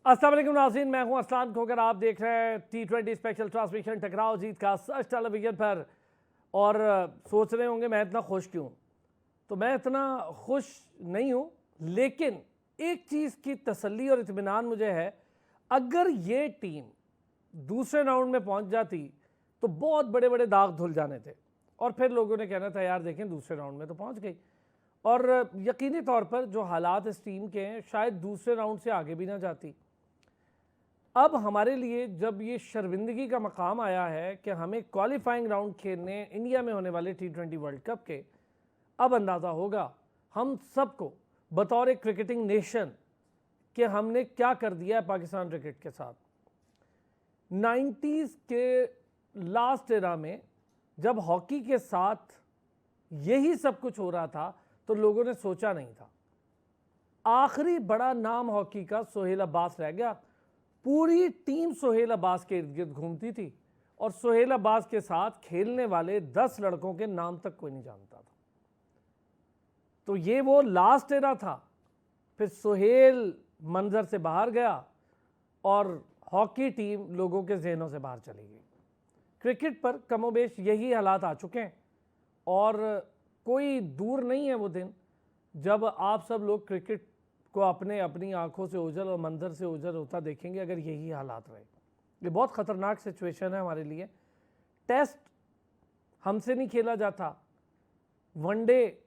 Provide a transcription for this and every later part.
अस्सलाम वालेकुम नाज़रीन, मैं हूं अरसलान खोकर। आप देख रहे हैं T20 स्पेशल ट्रांसमिशन टकराव जीत का सच टेलीविज़न पर। और सोच रहे होंगे मैं इतना खुश क्यों। तो मैं इतना खुश नहीं हूं, लेकिन एक चीज़ की तसल्ली और इत्मीनान मुझे है, अगर ये टीम दूसरे राउंड में पहुंच जाती तो बहुत बड़े बड़े दाग धुल जाने थे और फिर लोगों ने कहना था यार देखें दूसरे राउंड में तो पहुंच गई। और यकीनी तौर पर जो हालात इस टीम के हैं, शायद दूसरे राउंड से आगे भी ना जाती। अब हमारे लिए जब ये शर्मिंदगी का मकाम आया है कि हमें क्वालिफाइंग राउंड खेलने इंडिया में होने वाले T20 वर्ल्ड कप के, अब अंदाज़ा होगा हम सबको बतौर एक क्रिकेटिंग नेशन कि हमने क्या कर दिया है पाकिस्तान क्रिकेट के साथ। 90s के लास्ट एरा में जब हॉकी के साथ यही सब कुछ हो रहा था तो लोगों ने सोचा नहीं था। आखिरी बड़ा नाम हॉकी का सोहेल अब्बास रह गया। पूरी टीम सोहेल अब्बास के इर्द गिर्द घूमती थी और सोहेल अब्बास के साथ खेलने वाले 10 लड़कों के नाम तक कोई नहीं जानता था। तो ये वो लास्ट एरा था। फिर सोहेल मंजर से बाहर गया और हॉकी टीम लोगों के जहनों से बाहर चली गई। क्रिकेट पर कमोबेश यही हालात आ चुके हैं और कोई दूर नहीं है वो दिन जब आप सब लोग क्रिकेट को अपनी आंखों से ओझल और मंजर से ओझल होता देखेंगे अगर यही हालात रहे। ये बहुत ख़तरनाक सिचुएशन है हमारे लिए। टेस्ट हमसे नहीं खेला जाता, वनडे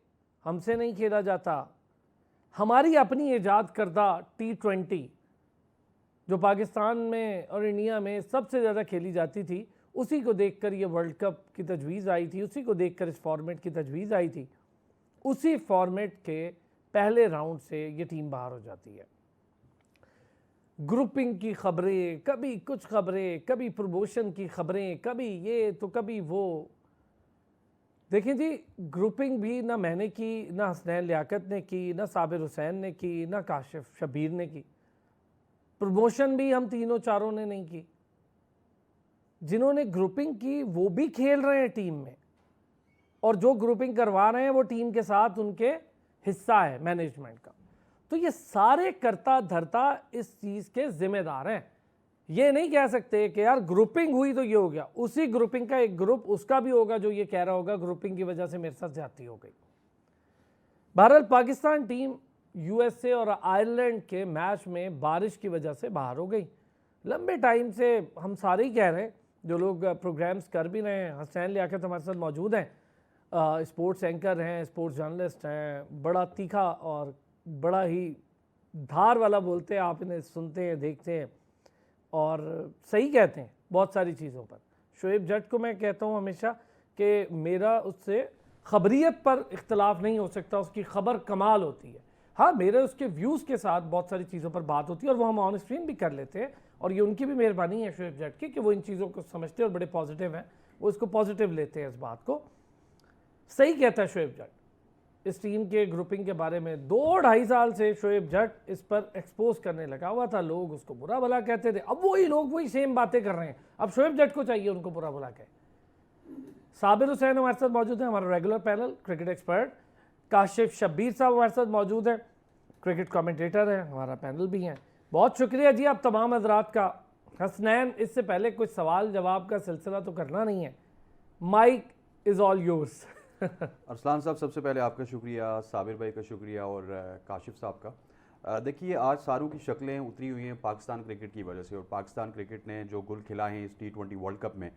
हमसे नहीं खेला जाता। हमारी अपनी ईजाद करदा T20 जो पाकिस्तान में और इंडिया में सबसे ज़्यादा खेली जाती थी, उसी को देखकर ये वर्ल्ड कप की तजवीज़ आई थी, उसी को देखकर इस फॉर्मेट की तजवीज़ आई थी। उसी फॉर्मेट के पहले राउंड से ये टीम बाहर हो जाती है। ग्रुपिंग की खबरें, कभी कुछ खबरें, कभी प्रमोशन की खबरें, कभी ये तो कभी वो। देखें जी, ग्रुपिंग भी ना मैंने की, ना हसनैन लियाकत ने की, ना साबिर हुसैन ने की, ना काशिफ शबीर ने की। प्रमोशन भी हम तीनों चारों ने नहीं की। जिन्होंने ग्रुपिंग की वो भी खेल रहे हैं टीम में, और जो ग्रुपिंग करवा रहे हैं वो टीम के साथ उनके हिस्सा है मैनेजमेंट का। तो ये सारे करता धरता इस चीज़ के जिम्मेदार हैं। ये नहीं कह सकते कि यार ग्रुपिंग हुई तो ये हो गया। उसी ग्रुपिंग का एक ग्रुप उसका भी होगा जो ये कह रहा होगा ग्रुपिंग की वजह से मेरे साथ ज्यादती हो गई। बहरहाल पाकिस्तान टीम USA और आयरलैंड के मैच में बारिश की वजह से बाहर हो गई। लंबे टाइम से हम सारे ही कह रहे हैं, जो लोग प्रोग्राम्स कर भी रहे हैं। हसनैन लियाकत हमारे साथ मौजूद हैं, स्पोर्ट्स एंकर हैं, स्पोर्ट्स जर्नलिस्ट हैं, बड़ा तीखा और बड़ा ही धार वाला बोलते हैं। आप इन्हें सुनते हैं, देखते हैं और सही कहते हैं बहुत सारी चीज़ों पर। शोएब जट को मैं कहता हूँ हमेशा कि मेरा उससे खबरियत पर इख्तलाफ नहीं हो सकता, उसकी खबर कमाल होती है। हाँ, मेरे उसके व्यूज़ के साथ बहुत सारी चीज़ों पर बात होती है और वो हम ऑन स्क्रीन भी कर लेते हैं, और ये उनकी भी मेहरबानी है शोएब जट की कि वो इन चीज़ों को समझते हैं और बड़े पॉजिटिव हैं, वो इसको पॉजिटिव लेते हैं इस बात को। सही कहता है शोएब जट इस टीम के ग्रुपिंग के बारे में। 2-2.5 साल से शोएब जट इस पर एक्सपोज करने लगा हुआ था। लोग उसको बुरा भला कहते थे, अब वही लोग वही सेम बातें कर रहे हैं। अब शोएब जट को चाहिए उनको बुरा भला कहे। साबिर हुसैन हमारे साथ मौजूद है, हमारा regular panel, cricket expert. Kashif Shabbir साहब हमारे साथ मौजूद है, क्रिकेट कमेंटेटर है, हमारा पैनल भी है। बहुत शुक्रिया जी आप तमाम हजरात का। हसनैन, इससे पहले कुछ सवाल जवाब का सिलसिला तो करना नहीं है, mike is all yours. Arsalan sahab, सबसे पहले आपका शुक्रिया, साबिर भाई का शुक्रिया और काशिफ साहब का। देखिए, आज सारों की शक्लें उतरी हुई हैं पाकिस्तान क्रिकेट की वजह से, और पाकिस्तान क्रिकेट ने जो गुल खिला है इस T20 वर्ल्ड कप में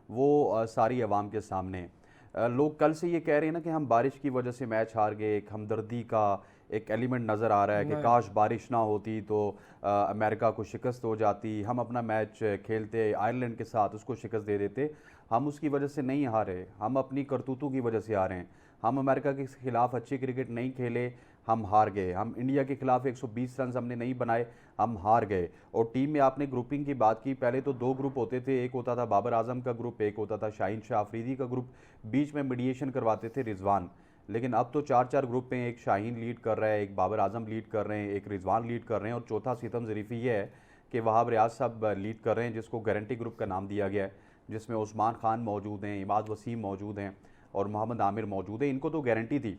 वो सारी अवाम के सामने है। लोग कल से ये कह रहे हैं ना कि हम बारिश की वजह से मैच हार गए। एक हमदर्दी का एक एलिमेंट नज़र आ रहा है कि काश बारिश ना होती तो अमेरिका को शिकस्त हो जाती, हम अपना मैच खेलते आयरलैंड के साथ, उसको शिकस्त दे देते। हम उसकी वजह से नहीं हारे, हम अपनी करतूतों की वजह से हारे हैं। हम अमेरिका के खिलाफ अच्छी क्रिकेट नहीं खेले, हम हार गए। हम इंडिया के खिलाफ 120 रन हमने नहीं बनाए, हम हार गए। और टीम में आपने ग्रुपिंग की बात की, पहले तो 2 ग्रुप होते थे, एक होता था बाबर आजम का ग्रुप, एक होता था शाहीन शाह अफरीदी का ग्रुप, बीच में मीडिएशन करवाते थे रिजवान। लेकिन अब तो 4-4 ग्रुप में एक शाहीन लीड कर रहा है, एक बाबर आजम लीड कर रहे हैं, एक रिजवान लीड कर रहे हैं, और चौथा सितम ज़रीफ़ी ये है कि वहाब रियाज साहब लीड कर रहे हैं, जिसको गारंटी ग्रुप का नाम दिया गया है, जिसमें उस्मान खान मौजूद हैं, इमाद वसीम मौजूद हैं और मोहम्मद आमिर मौजूद हैं। इनको तो गारंटी थी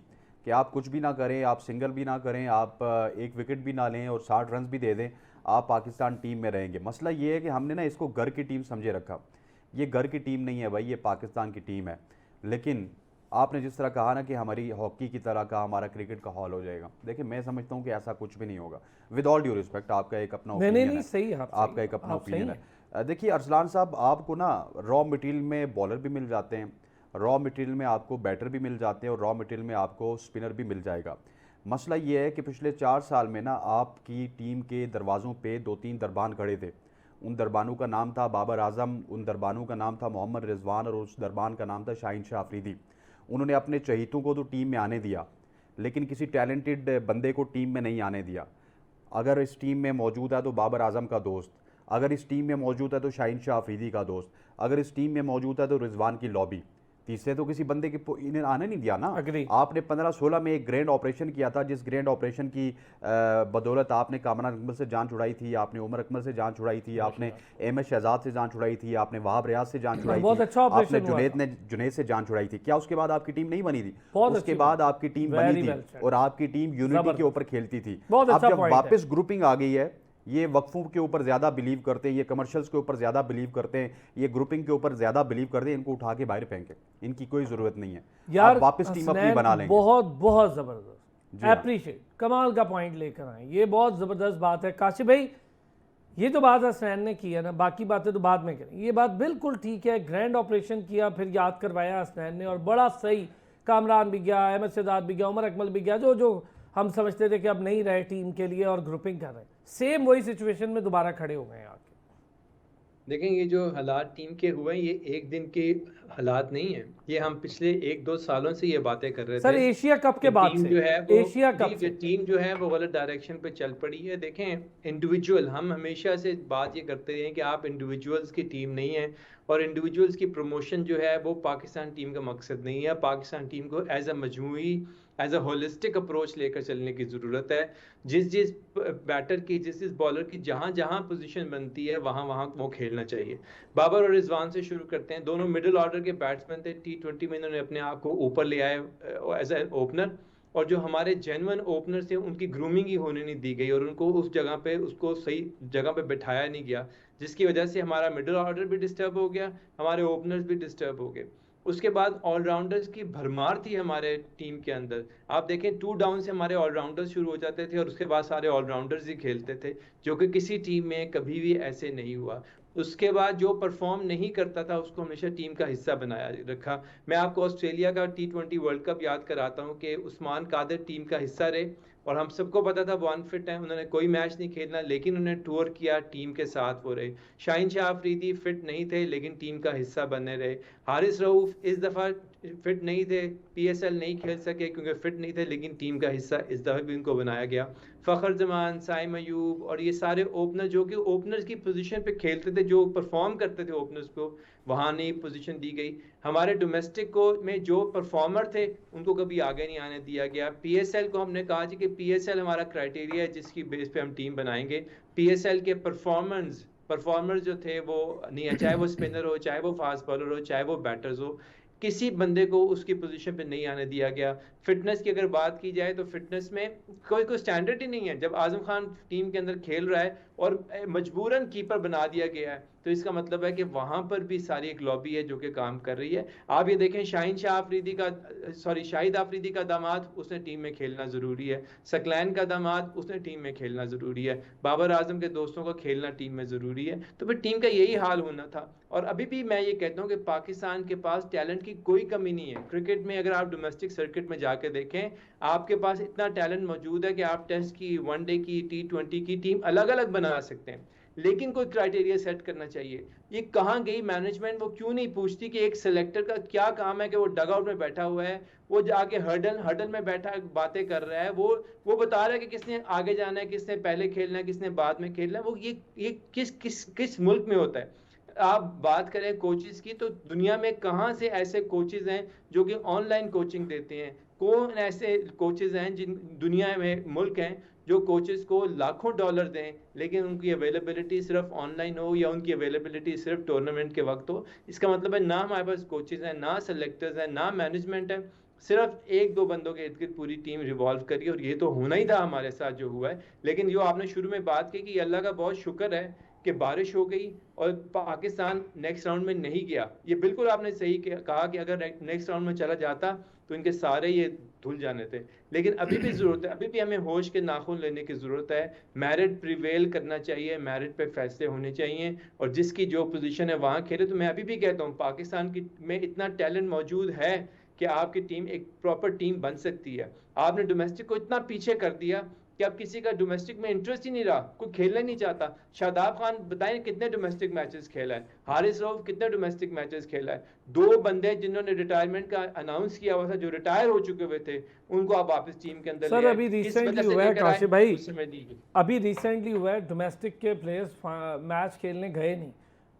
कि आप कुछ भी ना करें, आप सिंगल भी ना करें, आप एक विकेट भी ना लें और 60 रन भी दे दें, आप पाकिस्तान टीम में रहेंगे। मसला ये है कि हमने ना इसको घर की टीम समझे रखा। ये घर की टीम नहीं है भाई, ये पाकिस्तान की टीम है। लेकिन आपने जिस तरह कहा ना कि हमारी हॉकी की तरह का हमारा क्रिकेट का हॉल हो जाएगा, देखिए मैं समझता हूँ कि ऐसा कुछ भी नहीं होगा। विद ऑल ड्यू रिस्पेक्ट, आपका एक अपना नहीं नहीं ओपिनियन नहीं, है, सही है, आप आपका सही एक अपना आप सही ओपिनियन हैं। है। देखिए अरसलान साहब, आपको ना रॉ मटेरियल में बॉलर भी मिल जाते हैं, रॉ मटेरियल में आपको बैटर भी मिल जाते हैं और रॉ मटेरियल में आपको स्पिनर भी मिल जाएगा। मसला ये है कि पिछले 4 साल में ना आपकी टीम के दरवाज़ों पे 2-3 दरबान खड़े थे। उन दरबानों का नाम था बाबर आजम, उन दरबानों का नाम था मोहम्मद रिजवान और उस दरबान का नाम था शाहीन शाह अफरीदी। उन्होंने अपने चहीतों को तो टीम में आने दिया, लेकिन किसी टैलेंटेड बंदे को टीम में नहीं आने दिया। अगर इस टीम में मौजूद है तो बाबर आजम का दोस्त, अगर इस टीम में मौजूद है तो शाहीन शाह अफरीदी का दोस्त, अगर इस टीम में मौजूद है तो रिजवान की लॉबी। तीसरे तो किसी बंदे के इन्हें आने नहीं दिया ना। Agree. आपने 15-16 में एक ग्रैंड ऑपरेशन किया था, जिस ग्रैंड ऑपरेशन की बदौलत आपने कामरान अकमल से जान छुड़ाई थी, आपने उमर अकमल से जान छुड़ाई थी, आपने अहमद शहजाद से जान छुड़ाई थी, आपने वहाब रियाज से जान छुड़ाई बहुत थी, अच्छा ऑपरेशन आपने हुआ जुनैद से जान छुड़ाई थी। क्या उसके बाद आपकी टीम नहीं बनी थी? बहुत उसके अच्छी बाद बात। आपकी टीम Very बनी well थी said. और आपकी टीम यूनिटी के जबरदस्त। ऊपर खेलती थी। बहुत अब अच्छा जब point है। वापस ग्रुपिंग आ गई है, ये वक्फों के ऊपर ज़्यादा बिलीव करते हैं, ये कमर्शियल्स के ऊपर ज़्यादा बिलीव करते हैं, ये ग्रुपिंग के ऊपर ज़्यादा बिलीव करते हैं, इनको उठा के बाहर फेंके, इनकी कोई ज़रूरत नहीं है। यार आप वापस टीम अपनी हसनैन बना लेंगे। बहुत बहुत जबरदस्त, जी हाँ। एप्रिशिएट, कमाल का पॉइंट लेकर आए, ये बहुत जबरदस्त बात है। काशिफ भाई, ये जो बात हसनैन ने की है ना, बाकी बातें तो बाद में करें, ये बात बिल्कुल ठीक है। ग्रैंड ऑपरेशन किया, फिर याद करवाया हसनैन ने, और बड़ा सही। कामरान भी गया, अहमद शहजाद भी गया, उमर अकमल भी गया, जो जो हम समझते थे कि अब नहीं रहे टीम के लिए और ग्रुपिंग कर रहे हैं, सेम वही सिचुएशन में दोबारा खड़े हो गए हैं आके। देखें, ये जो हालात टीम के हुए हैं, ये एक दिन के हालात नहीं है, ये हम पिछले 1-2 सालों से ये बातें कर रहे सर थे एशिया कप के कि बाद टीम से, जो है वो एशिया कप से टीम जो है वो गलत डायरेक्शन पे चल पड़ी है। देखें, इंडिविजुअल, हम हमेशा से बात ये करते रहे हैं कि आप इंडिविजुअल्स की टीम नहीं है, और इंडिविजुअल्स की प्रमोशन जो है वो पाकिस्तान टीम का मकसद नहीं है। पाकिस्तान टीम को एज अ मजमूई, एज अ होलिस्टिक अप्रोच लेकर चलने की ज़रूरत है। जिस जिस बैटर की, जिस जिस बॉलर की जहाँ जहाँ पोजीशन बनती है वहाँ वहाँ वो खेलना चाहिए। बाबर और रिजवान से शुरू करते हैं। दोनों मिडिल ऑर्डर के बैट्समैन थे। T20 में इन्होंने अपने आप को ऊपर ले आए एज ए ओपनर, और जो हमारे जेन्युइन ओपनर थे उनकी ग्रूमिंग ही होने नहीं दी गई और उनको उस जगह पे, उसको सही जगह पे बैठाया नहीं गया, जिसकी वजह से हमारा मिडिल ऑर्डर भी डिस्टर्ब हो गया, हमारे ओपनर्स भी डिस्टर्ब हो गए। उसके बाद ऑलराउंडर्स की भरमार थी हमारे टीम के अंदर। आप देखें, 2 डाउन से हमारे ऑलराउंडर्स शुरू हो जाते थे और उसके बाद सारे ऑलराउंडर्स ही खेलते थे, जो कि किसी टीम में कभी भी ऐसे नहीं हुआ। उसके बाद जो परफॉर्म नहीं करता था उसको हमेशा टीम का हिस्सा बनाया रखा। मैं आपको ऑस्ट्रेलिया का T20 वर्ल्ड कप याद कराता हूँ कि उस्मान कादिर टीम का हिस्सा रहे, और हम सबको पता था वो अनफिट हैं, उन्होंने कोई मैच नहीं खेलना, लेकिन उन्होंने टूर किया, टीम के साथ वो रहे। शाहीन शाह अफरीदी फिट नहीं थे लेकिन टीम का हिस्सा बने रहे। हारिस रऊफ इस दफ़ा फिट नहीं थे, PSL नहीं खेल सके क्योंकि फिट नहीं थे, लेकिन टीम का हिस्सा इस दफ़ा भी उनको बनाया गया। फ़खर जमान, साइम अयूब और ये सारे ओपनर जो कि ओपनर्स की पोजीशन पे खेलते थे, जो परफॉर्म करते थे ओपनर्स को, वहाँ नहीं पोजीशन दी गई। हमारे डोमेस्टिक को में जो परफॉर्मर थे उनको कभी आगे नहीं आने दिया गया। PSL को हमने कहा कि PSL हमारा क्राइटेरिया है जिसकी बेस पे हम टीम बनाएंगे। PSL के परफॉर्मर्स जो थे वो नहीं है, चाहे वो स्पिनर हो, चाहे वो फास्ट बॉलर हो, चाहे वो बैटर्स हो, किसी बंदे को उसकी पोजीशन पे नहीं आने दिया गया। फिटनेस की अगर बात की जाए तो फिटनेस में कोई स्टैंडर्ड ही नहीं है। जब आजम खान टीम के अंदर खेल रहा है और मजबूरन कीपर बना दिया गया है, तो इसका मतलब है कि वहां पर भी सारी एक लॉबी है जो कि काम कर रही है। आप ये देखें, शाहीद आफरीदी का दामाद, उसने टीम में खेलना जरूरी है। सकलैन का दामाद, उसने टीम में खेलना जरूरी है। बाबर आजम के दोस्तों का खेलना टीम में जरूरी है। तो फिर टीम का यही हाल होना था। और अभी भी मैं ये कहता हूँ कि पाकिस्तान के पास टैलेंट की कोई कमी नहीं है। क्रिकेट में अगर आप डोमेस्टिक सर्किट में जाके देखें, आपके पास इतना टैलेंट मौजूद है कि आप टेस्ट की, वनडे की, T20 की टीम अलग अलग बना सकते हैं, लेकिन कोई क्राइटेरिया सेट करना चाहिए। ये कहाँ गई मैनेजमेंट? वो क्यों नहीं पूछती कि एक सिलेक्टर का क्या काम है कि वो डग आउट में बैठा हुआ है, वो जाके हर्डल में बैठा बातें कर रहा है, वो बता रहा है कि किसने आगे जाना है, किसने पहले खेलना है, किसने बाद में खेलना है। वो ये किस मुल्क में होता है? आप बात करें कोचेस की, तो दुनिया में कहाँ से ऐसे कोचेस हैं जो कि ऑनलाइन कोचिंग देते हैं? कौन ऐसे कोचेस हैं जिन दुनिया में मुल्क हैं जो कोचेस को लाखों डॉलर दें, लेकिन उनकी अवेलेबिलिटी सिर्फ ऑनलाइन हो या उनकी अवेलेबिलिटी सिर्फ टूर्नामेंट के वक्त हो? इसका मतलब है ना हमारे पास कोचेस हैं, ना सेलेक्टर्स हैं, ना मैनेजमेंट है। सिर्फ एक दो बंदों के इर्द गिर्द पूरी टीम रिवॉल्व करी, और ये तो होना ही था हमारे साथ जो हुआ है। लेकिन जो आपने शुरू में बात की कि अल्लाह का बहुत शुक्र है कि बारिश हो गई और पाकिस्तान नेक्स्ट राउंड में नहीं गया, ये बिल्कुल आपने सही कहा कि अगर नेक्स्ट राउंड में चला जाता तो इनके सारे ये धुल जाने थे। लेकिन अभी भी ज़रूरत है, अभी भी हमें होश के नाखून लेने की ज़रूरत है। मेरिट प्रिवेल करना चाहिए, मेरिट पे फैसले होने चाहिए, और जिसकी जो पोजीशन है वहाँ खेले। तो मैं अभी भी कहता हूँ पाकिस्तान की में इतना टैलेंट मौजूद है कि आपकी टीम एक प्रॉपर टीम बन सकती है। आपने डोमेस्टिक को इतना पीछे कर दिया कि अब किसी का डोमेस्टिक में इंटरेस्ट ही नहीं रहा, कोई खेलना ही नहीं चाहता। शादाब खान बताएं कितने डोमेस्टिक मैचेस खेला है, हारिस रऊफ कितने डोमेस्टिक मैचेस खेला है। दो बंदे जिन्होंने रिटायरमेंट का अनाउंस किया हुआ था, जो रिटायर हो चुके हुए थे, उनको आप वापस टीम के अंदर सर अभी रिसेंटली हुआ है काशिफ भाई, अभी रिसेंटली हुआ है डोमेस्टिक के प्लेयर्स मैच खेलने गए नहीं,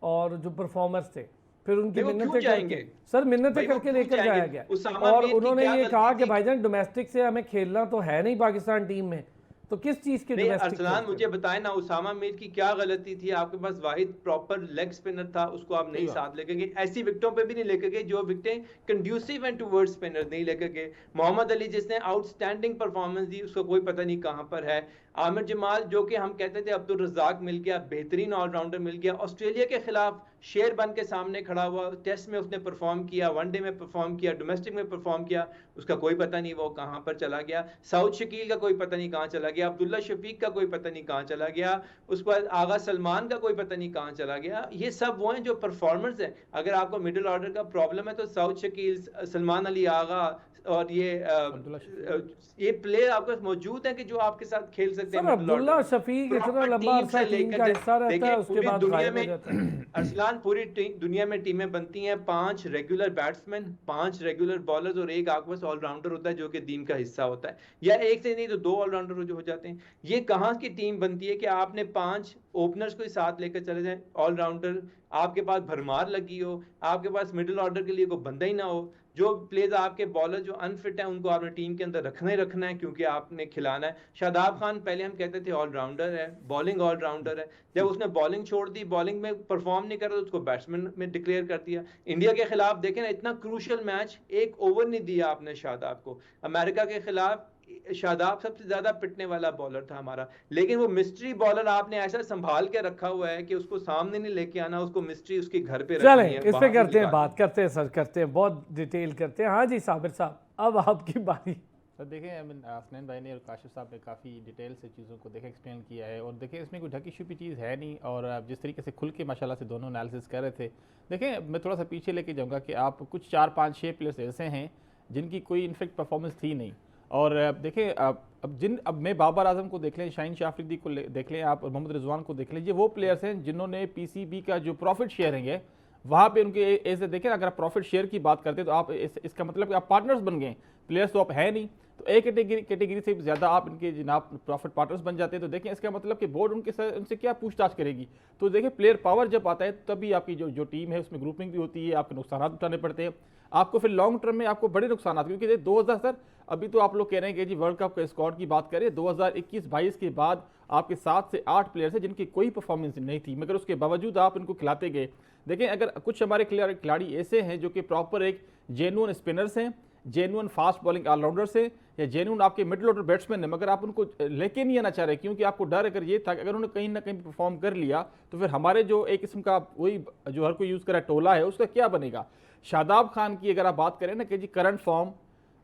और जो परफॉर्मर्स थे फिर उनकी मिन्नतें करके सर मिन्नतें करके लेकर जाया गया, और उन्होंने ये कहा कि भाईजान डोमेस्टिक से हमें खेलना तो है नहीं पाकिस्तान टीम में, तो किस चीज की डोमेस्टिक? अरसलान मुझे बताएं ना, उसामा मीर की क्या गलती थी? आपके पास वाहिद प्रॉपर लेग स्पिनर था, उसको आप नहीं साथ लेके गए। ऐसी विकेटों पे भी नहीं लेके गए जो विकेटें कंड्यूसिव एंड टुवर्ड्स स्पिनर नहीं लेके गए। मोहम्मद अली जिसने आउटस्टैंडिंग परफॉर्मेंस दी, उसको कोई पता नहीं कहां पर है। आमिर जमाल जो कि हम कहते थे अब्दुल रज़ाक मिल गया, बेहतरीन ऑलराउंडर मिल गया, ऑस्ट्रेलिया के खिलाफ शेर बन के सामने खड़ा हुआ, टेस्ट में उसने परफॉर्म किया, वनडे में परफॉर्म किया, डोमेस्टिक में परफॉर्म किया, उसका कोई पता नहीं वो कहां पर चला गया। साउथ शकील का कोई पता नहीं कहां चला गया, अब्दुल्ला शफीक का कोई पता नहीं कहां चला गया, उसके बाद आगा सलमान का कोई पता नहीं कहां चला गया। ये सब वो हैं जो परफॉर्मर्स हैं। अगर आपको मिडिल ऑर्डर का प्रॉब्लम है तो साउथ शकील, सलमान अली आगा और ये प्लेयर आपके पास मौजूद है कि जो आपके साथ खेल सकते हैं। अब्दुल्ला शफीक इतना लंबा अरसा टीम का हिस्सा रहता है, उसके बाद गायब हो जाता है। अरसलान पूरी दुनिया में टीमें बनती हैं, 5 रेगुलर बैट्समैन, 5 रेगुलर बॉलर्स और एक आपके पास ऑलराउंडर होता है जो कि टीम का हिस्सा होता है, या एक से नहीं तो 2 ऑलराउंडर जो हो जाते हैं। ये कहाँ की टीम बनती है कि आपने 5 ओपनर्स को साथ लेकर चले जाएं, ऑलराउंडर, आपके पास भरमार लगी हो, आपके पास मिडिल ऑर्डर के लिए कोई बंदा ही ना हो, जो प्लेयर्स आपके बॉलर जो अनफिट हैं उनको आपने टीम के अंदर रखना ही रखना है क्योंकि आपने खिलाना है। शादाब खान पहले हम कहते थे ऑलराउंडर है, बॉलिंग ऑलराउंडर है, जब उसने बॉलिंग छोड़ दी, बॉलिंग में परफॉर्म नहीं कर रहा तो उसको बैट्समैन में डिक्लेयर कर दिया। इंडिया के खिलाफ देखें ना, इतना क्रूशियल मैच, एक ओवर नहीं दिया आपने शादाब को। अमेरिका के खिलाफ शादाब सबसे ज्यादा पिटने वाला बॉलर था हमारा, लेकिन वो मिस्ट्री बॉलर आपने ऐसा संभाल के रखा हुआ है कि उसको सामने नहीं लेके आना, उसको मिस्ट्री उसके घर पे रखनी है। इस पे करते हैं बात, करते हैं सर, करते हैं बहुत डिटेल करते हैं। हाँ जी साबिर साहब, अब आपकी बारी। सर देखें, हसनैन भाई ने और काशिफ साहब ने काफ़ी डिटेल से चीज़ों को देखें एक्सप्लेन किया है, और देखें इसमें कोई ढकी छुपी चीज़ है नहीं, और जिस तरीके से खुल के माशाल्लाह से दोनों एनालिसिस कर रहे थे। देखें मैं थोड़ा सा पीछे लेके जाऊँगा कि आप कुछ 4, 5, 6 प्लेयर्स ऐसे हैं जिनकी कोई इनफेक्ट परफॉर्मेंस थी नहीं, और देखें अब मैं बाबर आजम को देख लें, शाहीन शाह अफरीदी को देख लें आप, और मोहम्मद रिजवान को देख लें, ये वो प्लेयर्स हैं जिन्होंने पीसीबी का जो प्रॉफिट शेयरिंग है वहाँ पे उनके ऐसे देखें। अगर आप प्रॉफिट शेयर की बात करते हैं तो आप इसका मतलब कि आप पार्टनर्स बन गए, प्लेयर्स तो आप है नहीं, तो एक कैटेगरी से ज़्यादा आप इनके जनाब प्रॉफिट पार्टनर्स बन जाते हैं। तो देखें इसका मतलब कि बोर्ड उनसे क्या पूछताछ करेगी। तो देखिए प्लेयर पावर जब आता है तभी आपकी जो टीम है उसमें ग्रुपिंग भी होती है, आपके नुकसान उठाने पड़ते हैं, आपको फिर लॉन्ग टर्म में आपको बड़े नुकसान, क्योंकि 2000 सर अभी तो आप लोग कह रहे हैं कि जी वर्ल्ड कप के स्क्वाड की बात करें, 2021-22 के बाद आपके 7 से 8 प्लेयर्स हैं जिनकी कोई परफॉर्मेंस नहीं थी, मगर उसके बावजूद आप इनको खिलाते गए। देखें अगर कुछ हमारे खिलाड़ी ऐसे हैं जो कि प्रॉपर एक जेन्युइन स्पिनर्स हैं, जेन्युइन फास्ट बॉलिंग ऑलराउंडर्स हैं, या जेन्युइन आपके मिडिल ऑर्डर बैट्समैन हैं, मगर आप उनको लेके नहीं आना चाह रहे क्योंकि आपको डर अगर ये था कि अगर उन्होंने कहीं ना कहीं परफॉर्म कर लिया तो फिर हमारे जो एक किस्म का वही जो हर कोई यूज़ करा टोला है उसका क्या बनेगा। शादाब खान की अगर आप बात करें ना कि जी करंट फॉर्म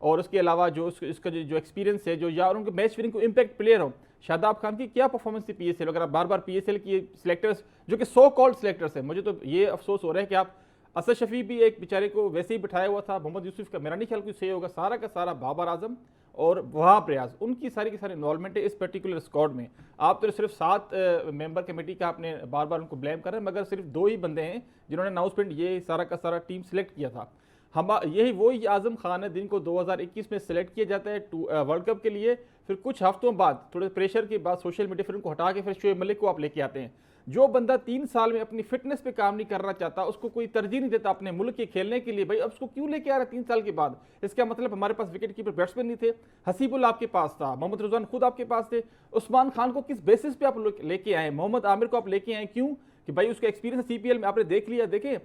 और उसके अलावा जो इसका जो एक्सपीरियंस है, जो या उनके मैच विनिंग को इम्पैक्ट प्लेयर हो, शादाब खान की क्या परफॉर्मेंस थी पीएसएल। अगर आप बार बार पीएसएल की सिलेक्टर्स जो कि सो कॉल्ड सिलेक्टर्स हैं, मुझे तो ये अफसोस हो रहा है कि आप असद शफी भी एक बेचारे को वैसे ही बिठाया हुआ था, मोहम्मद यूसुफ का मेरा नहीं ख्याल कोई सही होगा, सारा का सारा बाबर आजम और वहाब रियाज, उनकी सारी की सारी इन्वॉल्वमेंट है इस पर्टिकुलर स्क्वाड में। आप तो सिर्फ 7 मेंबर कमेटी का आपने बार बार उनको ब्लेम कर रहे हैं, मगर सिर्फ 2 ही बंदे हैं जिन्होंने अनाउंसमेंट ये सारा का सारा टीम सिलेक्ट किया था। हम यही वही आजम खान है जिनको 2021 में सिलेक्ट किया जाता है वर्ल्ड कप के लिए, फिर कुछ हफ्तों बाद थोड़े प्रेशर के बाद सोशल मीडिया फिर उनको हटा के फिर शोएब मलिक को आप लेके आते हैं। जो बंदा 3 साल में अपनी फिटनेस पे काम नहीं करना चाहता, उसको कोई तरजीह नहीं देता अपने मुल्क के खेलने के लिए, भाई अब उसको क्यों लेके आ रहा है 3 साल के बाद। इसका मतलब हमारे पास विकेट कीपर बैट्समैन नहीं थे, हसीबुल आपके पास था, मोहम्मद रिजवान खुद आपके पास थे, उस्मान खान को किस बेसिस पे आप लेके आए, मोहम्मद आमिर को आप लेके आए क्यों कि भाई उसका एक्सपीरियंस सीपीएल में आपने देख लिया। देखें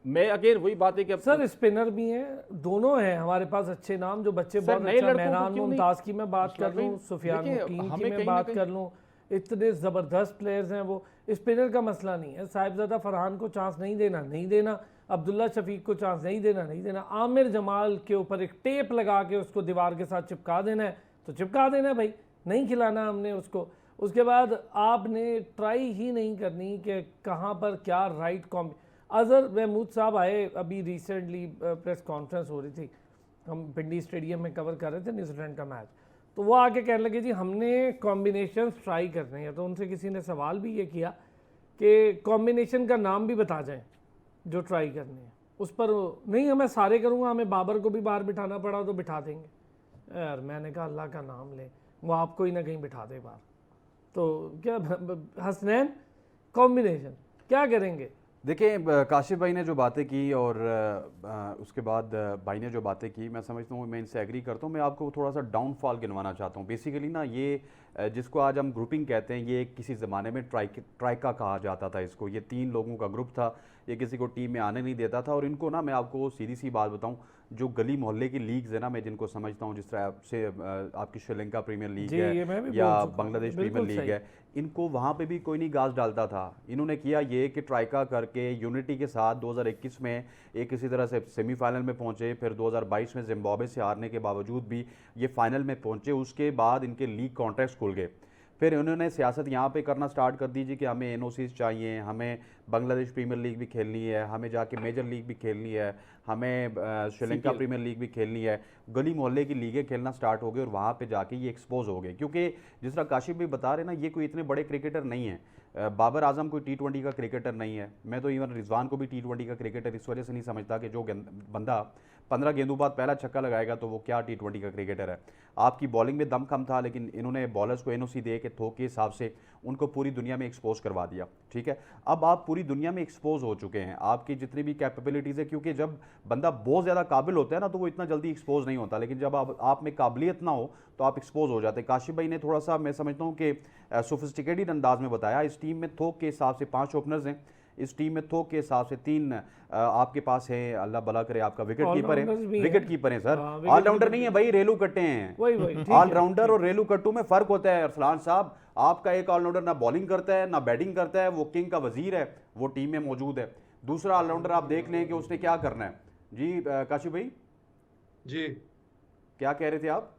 मैं अगेन वही बात है कि अब सर स्पिनर भी हैं, दोनों हैं हमारे पास अच्छे नाम जो बच्चे सर, बहुत नए अच्छा, लड़कों को मेहरान क्यों नहीं? मुमताज की मैं बात कर मुशताक भाई, लूँ, सुफियान देखिए, मुकीम की हमें मैं कहीं ना बात कहीं- कर लूँ, इतने ज़बरदस्त प्लेयर्स हैं वो। स्पिनर का मसला नहीं है, साहिबजादा फरहान को चांस नहीं देना, नहीं देना, अब्दुल्ला शफीक को चांस नहीं देना, नहीं देना, आमिर जमाल के ऊपर एक टेप लगा के उसको दीवार के साथ चिपका देना है तो चिपका देना है भाई, नहीं खिलाना हमने उसको। उसके बाद आपने ट्राई ही नहीं करनी कि कहाँ पर क्या राइट कॉम्ब। अजहर महमूद साहब आए अभी रिसेंटली, प्रेस कॉन्फ्रेंस हो रही थी, हम पिंडी स्टेडियम में कवर कर रहे थे न्यूजीलैंड का मैच, तो वो आके कहने लगे जी हमने कॉम्बिनेशन ट्राई करने हैं। तो उनसे किसी ने सवाल भी ये किया कि कॉम्बिनेशन का नाम भी बता जाएं जो ट्राई करने हैं। उस पर नहीं, हमें सारे करूँगा, हमें बाबर को भी बाहर बिठाना पड़ा तो बिठा देंगे। यार मैंने कहा अल्लाह का नाम ले, वो आपको ही ना कहीं बिठा दे बाहर। तो क्या हसनैन कॉम्बिनेशन क्या करेंगे? देखिए काशिफ भाई ने जो बातें की और उसके बाद भाई ने जो बातें की, मैं समझता हूँ, मैं इनसे एग्री करता हूँ। मैं आपको थोड़ा सा डाउनफॉल गिनवाना चाहता हूँ। बेसिकली ना ये जिसको आज हम ग्रुपिंग कहते हैं, ये किसी ज़माने में ट्राइका कहा जाता था इसको। ये 3 लोगों का ग्रुप था, ये किसी को टीम में आने नहीं देता था। और इनको ना, मैं आपको सीधी सी बात बताऊँ, जो गली मोहल्ले की लीग्स है ना, मैं जिनको समझता हूँ, जिस तरह से आपकी श्रीलंका प्रीमियर लीग जी, ये मैं है भी या बोल चुका हूँ, बांग्लादेश बिल्कुल प्रीमियर लीग सही। है, इनको वहाँ पे भी कोई नहीं घास डालता था। इन्होंने किया ये कि ट्राइका करके यूनिटी के साथ 2021 में एक किसी तरह से सेमीफाइनल में पहुंचे, फिर 2022 में जिम्बाब्वे से हारने के बावजूद भी ये फाइनल में पहुंचे। उसके बाद इनके लीग कॉन्ट्रैक्ट्स खुल गए। फिर उन्होंने सियासत यहाँ पे करना स्टार्ट कर दीजिए कि हमें एनओसीज चाहिए, हमें बांग्लादेश प्रीमियर लीग भी खेलनी है, हमें जाके मेजर लीग भी खेलनी है, हमें श्रीलंका प्रीमियर लीग भी खेलनी है। गली मोहल्ले की लीगें खेलना स्टार्ट हो गए और वहाँ पे जाके ये एक्सपोज हो गए। क्योंकि जिस तरह काशिफ भी बता रहे ना, ये कोई इतने बड़े क्रिकेटर नहीं है। बाबर आजम कोई T20 का क्रिकेटर नहीं है। मैं तो इवन रिजवान को भी T20 का क्रिकेटर इस वजह से नहीं समझता कि जो बंदा 15 गेंदों बाद पहला छक्का लगाएगा तो वो क्या T20 का क्रिकेटर है। आपकी बॉलिंग में दम कम था, लेकिन इन्होंने बॉलर्स को एनओसी दे के थोक के हिसाब से उनको पूरी दुनिया में एक्सपोज करवा दिया। ठीक है, अब आप पूरी दुनिया में एक्सपोज हो चुके हैं, आपकी जितनी भी कैपेबिलिटीज़ है। क्योंकि जब बंदा बहुत ज़्यादा काबिल होता है ना, तो वो इतना जल्दी एक्सपोज नहीं होता, लेकिन जब आप में काबिलियत ना हो तो आप एक्सपोज हो जाते हैं। काशिफ भाई ने थोड़ा सा, मैं समझता हूँ कि सोफिस्टिकेटेड अंदाज में बताया। इस टीम में थोक के हिसाब से 5 ओपनर्स हैं, इस टीम में थोक के हिसाब से 3 आपके पास है, अल्लाह भला करे, आपका विकेट कीपर है। All-rounders भी विकेट हैं। कीपर है सर, हाँ, विकेट ऑलराउंडर कीपर नहीं है भाई, रेलू कट्टे हैं। वही ठीक है, ऑलराउंडर और रेलू कट्टू में फर्क होता है अरसलान साहब। आपका एक ऑलराउंडर ना बॉलिंग करता है ना बैटिंग करता है, वो किंग का वजीर है, वो टीम में मौजूद है। दूसरा ऑलराउंडर आप देख लें कि उसने क्या करना है। जी काशिफ भाई जी क्या कह रहे थे आप?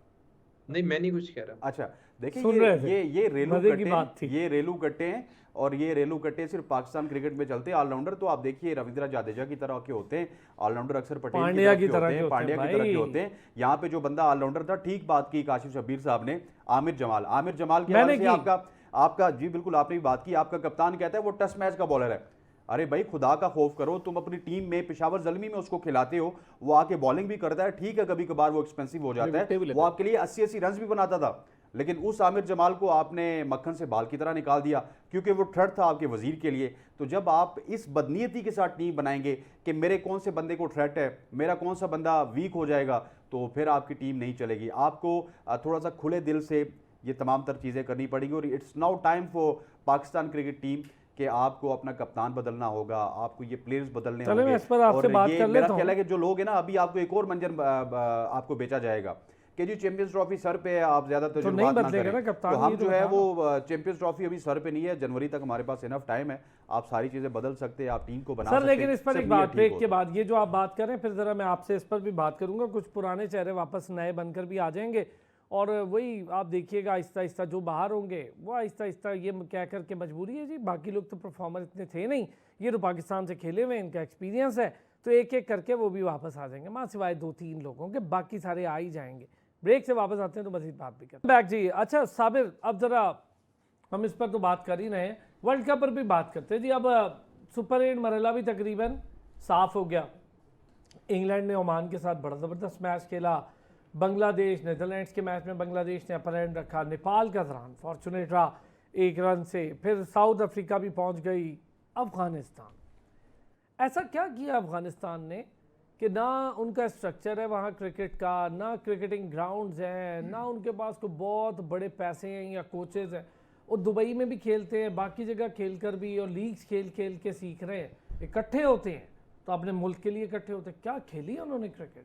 नहीं, मैं नहीं कुछ कह रहा। अच्छा देखिए, सुन रहे थे। ये रेलू मजे की बात कट्टे, थी। ये रेलू कट्टे हैं। और ये रेलू कट्टे सिर्फ पाकिस्तान क्रिकेट में चलते हैं ऑलराउंडर। तो आप देखिए रविंद्र जाडेजा की तरह के होते हैं ऑलराउंडर, अक्सर पटेल पांड्या की तरह होते के हैं, होते पांड्या हैं की तरह के भाई। होते हैं। यहाँ पे जो बंदा ऑलराउंडर था, ठीक बात की काशिफ शब्बीर साहब ने, आमिर जमाल के मैंने हवाले से की। आपका जी बिल्कुल आपने भी बात की। आपका कप्तान कहता है वो टेस्ट मैच का बॉलर है। अरे भाई खुदा का खौफ करो, तुम अपनी टीम में पेशावर जल्मी में उसको खिलाते हो, वो आके बॉलिंग भी करता है। ठीक है, कभी कभार वो एक्सपेंसिव हो जाता है, वो आपके लिए 80-80 रन भी बनाता था। लेकिन उस आमिर जमाल को आपने मक्खन से बाल की तरह निकाल दिया, क्योंकि वो थ्रेट था आपके वजीर के लिए। तो जब आप इस बदनीयती के साथ टीम बनाएंगे कि मेरे कौन से बंदे को थ्रेट है, मेरा कौन सा बंदा वीक हो जाएगा, तो फिर आपकी टीम नहीं चलेगी। आपको थोड़ा सा खुले दिल से ये तमाम तर चीज़ें करनी पड़ेगी। और it's now time for Pakistan cricket team कि आपको अपना कप्तान बदलना होगा, आपको ये प्लेयर्स बदलने चलो मैं होंगे। इस पर आपसे और बात ये कर मेरा लेता ख्याल है हूँ। कि जो लोग हैं ना, अभी आपको एक और मंजर आपको बेचा जाएगा कि जी चैंपियंस ट्रॉफी सर पे है, आप ज्यादा तो नहीं तजुर्बात ना बदलेगा करें। ना कप्तान, तो हम ये तो जो है बताओ। वो चैंपियंस ट्रॉफी अभी सर पे नहीं है, जनवरी तक हमारे पास इनफ टाइम है, आप सारी चीजें बदल सकते हैं, आप टीम को बना सर सकते हैं। लेकिन इस पर सिर्फ एक ये बात, ठीक ब्रेक हो के तो। बाद ये जो आप बात करें, फिर जरा मैं आपसे इस पर भी बात करूंगा। कुछ पुराने चेहरे वापस नए बनकर भी आ जाएंगे, और वही आप देखिएगा आहिस्ता आहिस्ता जो बाहर होंगे वो आहिस्ता आहिस्ता ये कह कर के मजबूरी है जी, बाकी लोग तो परफॉर्मर इतने थे नहीं, ये तो पाकिस्तान से खेले हुए, इनका एक्सपीरियंस है, तो एक एक करके वो भी वापस आ जाएंगे, माँ सिवाय 2-3 लोगों के, बाकी सारे आ ही जाएंगे। ब्रेक से वापस आते हैं तो मजीद बात भी करते हैं। बैक जी। अच्छा साबिर, अब ज़रा हम इस पर तो बात कर ही रहे हैं, वर्ल्ड कप पर भी बात करते हैं जी। अब सुपर 8 मरहला भी तकरीबन साफ हो गया। इंग्लैंड ने ओमान के साथ बड़ा ज़बरदस्त मैच खेला, बांग्लादेश नीदरलैंड्स के मैच में बांग्लादेश ने अपर हैंड रखा, नेपाल का जरान फॉर्चुनेट रहा 1 रन से, फिर साउथ अफ्रीका भी पहुंच गई। अफगानिस्तान, ऐसा क्या किया अफगानिस्तान ने कि ना उनका स्ट्रक्चर है वहाँ क्रिकेट का, ना क्रिकेटिंग ग्राउंड्स हैं, ना उनके पास कोई बहुत बड़े पैसे हैं या कोचेज़ हैं। और दुबई में भी खेलते हैं, बाकी जगह खेल कर भी, और लीग्स खेल खेल के सीख रहे हैं, इकट्ठे होते हैं, तो अपने मुल्क के लिए इकट्ठे होते। क्या खेली उन्होंने क्रिकेट।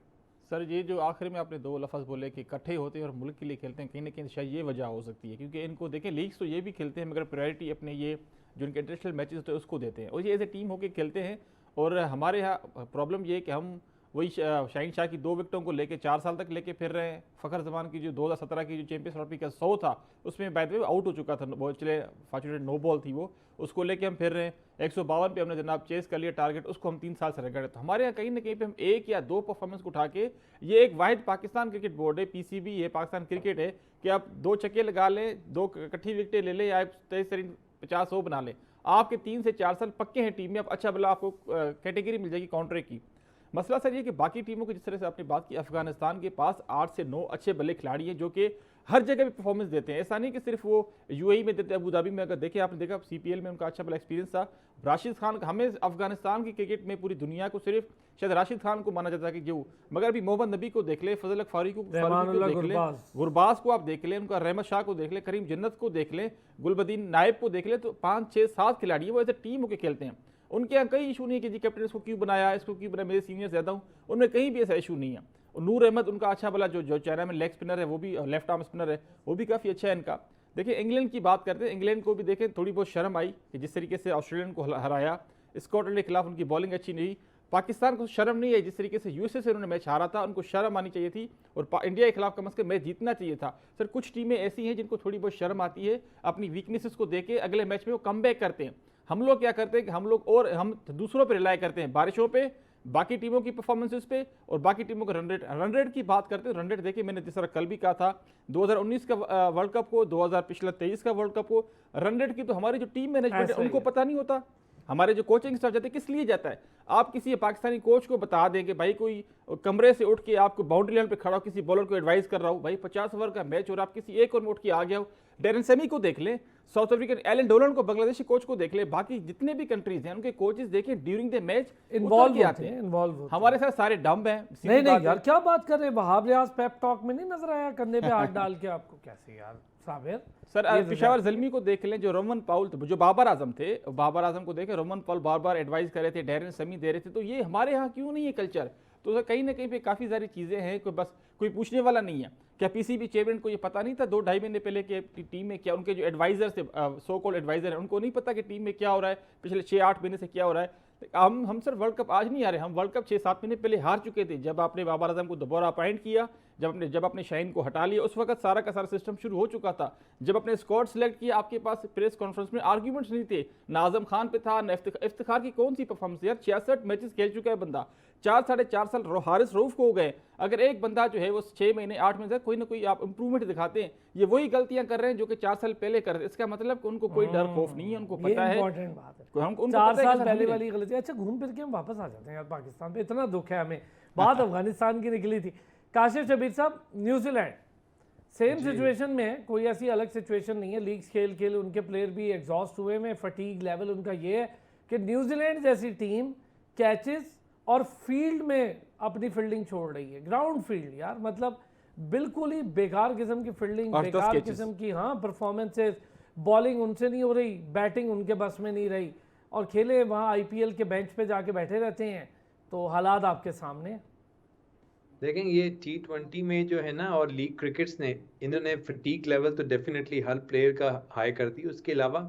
सर ये जो आखिर में आपने दो लफ्ज़ बोले कि इकट्ठे होते हैं और मुल्क के लिए खेलते हैं, कहीं ना कहीं शायद ये वजह हो सकती है, क्योंकि इनको देखें लीग्स तो ये भी खेलते हैं मगर प्रायोरिटी अपने ये जो इनके इंटरनेशनल मैचेस होते हैं उसको देते हैं और ये एज ए टीम होकर खेलते हैं। और हमारे यहाँ प्रॉब्लम ये है कि हम वही शाहीन शाह की 2 विकेटों को लेके 4 साल तक लेके फिर रहे हैं। फ़खर जमान की जो 2017 की जो चैंपियंस ट्रॉफी का 100 था उसमें बाय द वे आउट हो चुका था, वो चले फॉर्चुनेट नो बॉल थी वो, उसको लेके हम फिर रहे हैं। 152 पे हमने जनाब चेस कर लिया टारगेट, उसको हम 3 साल से रह गए। तो हमारे यहाँ कहीं ना कहीं पे हम 1 या 2 परफॉर्मेंस को उठा के, ये एक वाहिद पाकिस्तान क्रिकेट बोर्ड है, पीसीबी है, पाकिस्तान क्रिकेट है कि आप 2 छक्के लगा लें, 2 इकट्ठी विकेटें ले लें या 23-50 बना लें, आपके 3 से 4 साल पक्के हैं टीम में। अब अच्छा भला आपको कैटेगरी मिल जाएगी काउंटर की। मसला सर ये कि बाकी टीमों को जिस तरह से आपने बात की, अफगानिस्तान के पास 8 से 9 अच्छे भले खिलाड़ी हैं जो कि हर जगह पे परफॉर्मेंस देते हैं। ऐसा नहीं कि सिर्फ वो यूएई में देते हैं, अबू धाबी में अगर देखें आपने देखा सीपीएल में उनका अच्छा भला एक्सपीरियंस था। राशिद खान, हमें अफगानिस्तान की क्रिकेट में पूरी दुनिया को सिर्फ शायद राशिद खान को माना जाता है कि जो, मगर अभी मोहम्मद नबी को देख ले, फजल फारूकी को देख ले, गुरबाज को आप देख लें, उनका रहमत शाह को देख लें, करीम जन्नत को देख लें, गुलबदीन नायब को देख लें, तो 5, 6, 7 खिलाड़ी है वो ऐसे टीम होकर खेलते हैं। उनके यहाँ कई इशू नहीं है कि जी कैप्टन इसको क्यों बनाया, इसको क्यों बनाया, मेरे सीनियर ज़्यादा हूँ, उनमें कहीं भी ऐसा इशू नहीं है। और नूर अहमद उनका अच्छा भला जो चाइना में लेग स्पिनर है, वो भी लेफ्ट आर्म स्पिनर है, वो भी काफ़ी अच्छा है इनका। देखिए इंग्लैंड की बात करते हैं, इंग्लैंड को भी देखें थोड़ी बहुत शर्म आई कि जिस तरीके से ऑस्ट्रेलियन को हराया, स्कॉटलैंड के खिलाफ उनकी बॉलिंग अच्छी नहीं। पाकिस्तान को शर्म नहीं आई जिस तरीके से यूएसए से उन्होंने मैच हारा था, उनको शर्म आनी चाहिए थी और इंडिया के खिलाफ कम से कम मैच जीतना चाहिए था। सर कुछ टीमें ऐसी हैं जिनको थोड़ी बहुत शर्म आती है, अपनी वीकनेसेस को देके अगले मैच में वो कम बैक करते हैं। हम लोग क्या करते हैं कि हम दूसरों पर रिलाई करते हैं, बारिशों पे, बाकी टीमों की परफॉर्मेंसेस पे और बाकी टीमों का रन रेट की बात करते हैं। रन रेट देखिए, मैंने जिस तरह कल भी कहा था 2019 का वर्ल्ड कप को, 2023 का वर्ल्ड कप को, रन रेट की तो हमारी जो टीम मैनेजमेंट है उनको पता नहीं होता। हमारे जो कोचिंग स्टाफ जाते हैं किस लिए जाता है, आप किसी पाकिस्तानी कोच को बता दें कि भाई कोई कमरे से उठ के आपको बाउंड्री लाइन पे खड़ा हो, किसी बॉलर को एडवाइस कर रहा हूँ, भाई 50 ओवर का मैच और आप किसी एक ओवर में उठ के आ गया हो। डेरन सेमी को देख लें, साउथ अफ्रीकन एलन डोलन को, बांग्लादेशी कोच को देख ले, बाकी जितने भी कंट्रीज हैं उनके कोचेस देखें ड्यूरिंग द मैच इन्वॉल्व होते हैं। हमारे साथ सारे डम्ब हैं। नहीं नहीं यार क्या बात कर रहे हैं, वहाब रियाज पेप टॉक में नहीं नजर आया कंधे पे हाथ डाल के आपको, कैसे यार साबिर। सर पेशावर ज़ल्मी को देख लें, जो रोमन पाउल जो बाबर आजम थे, बाबर आजम को देखें, रोमन पाउल बार बार एडवाइस कर रहे थे, डेरन सेमी दे रहे थे, तो ये हमारे यहाँ क्यों नहीं है कल्चर। तो सर कहीं ना कहीं पे काफ़ी सारी चीज़ें हैं, कोई पूछने वाला नहीं है। क्या पीसीबी चेयरमैन को ये पता नहीं था 2-2.5 महीने पहले कि टीम में क्या, उनके जो एडवाइजर थे, सो कॉल्ड एडवाइजर हैं, उनको नहीं पता कि टीम में क्या हो रहा है, पिछले 6-8 महीने से क्या हो रहा है। हम सर वर्ल्ड कप आज नहीं हारे, हम वर्ल्ड कप 6-7 महीने पहले हार चुके थे जब आपने बाबर आजम को दोबारा अपॉइंट किया, जब अपने शाहीन को हटा लिया, उस वक्त सारा का सारा सिस्टम शुरू हो चुका था। जब अपने स्क्वाड सेलेक्ट किया, आपके पास प्रेस कॉन्फ्रेंस में आर्ग्यूमेंट्स नहीं थे, ना आजम खान पे था, ना इफ्तिखार की कौन सी परफॉर्मेंस यार, 66 मैचेस खेल चुका है बंदा, 4-4.5 साल हारिस रऊफ को हो गए। अगर एक बंदा जो है वो 6 महीने 8 महीने कोई ना कोई आप इंप्रूवमेंट दिखाते हैं, ये वही गलतियां कर रहे हैं जो कि 4 साल पहले कर रहे हैं। इसका मतलब कि उनको कोई डर खौफ नहीं है, उनको पता है, इंपॉर्टेंट बात है, हम उनको 4 पता है साल कि पहले वाली गलती। अच्छा घूम फिर के हम वापस आ जाते हैं यार पाकिस्तान पे, इतना दुख है हमें, बात अफगानिस्तान की निकली थी। काशिफ शबीर साहब, न्यूजीलैंड सेम सिचुएशन में है, कोई ऐसी अलग सिचुएशन नहीं है, लीग्स खेल खेल उनके प्लेयर भी एग्जॉस्ट हुए में, फटीग लेवल उनका ये है कि न्यूजीलैंड जैसी टीम कैचेस और फील्ड में अपनी फील्डिंग छोड़ रही है, ग्राउंड फील्ड यार, मतलब बिल्कुल ही बेकार किस्म की फील्डिंग, बेकार किस्म की हाँ परफॉर्मेंसेस, बॉलिंग उनसे नहीं हो रही, बैटिंग उनके बस में नहीं रही, और खेले वहाँ आईपीएल के बेंच पे जाके बैठे रहते हैं। तो हालात आपके सामने देखें, ये T20 में जो है ना और लीग क्रिकेट्स ने, इन्होंने फटीक लेवल तो डेफिनेटली हर प्लेयर का हाई कर दी, उसके अलावा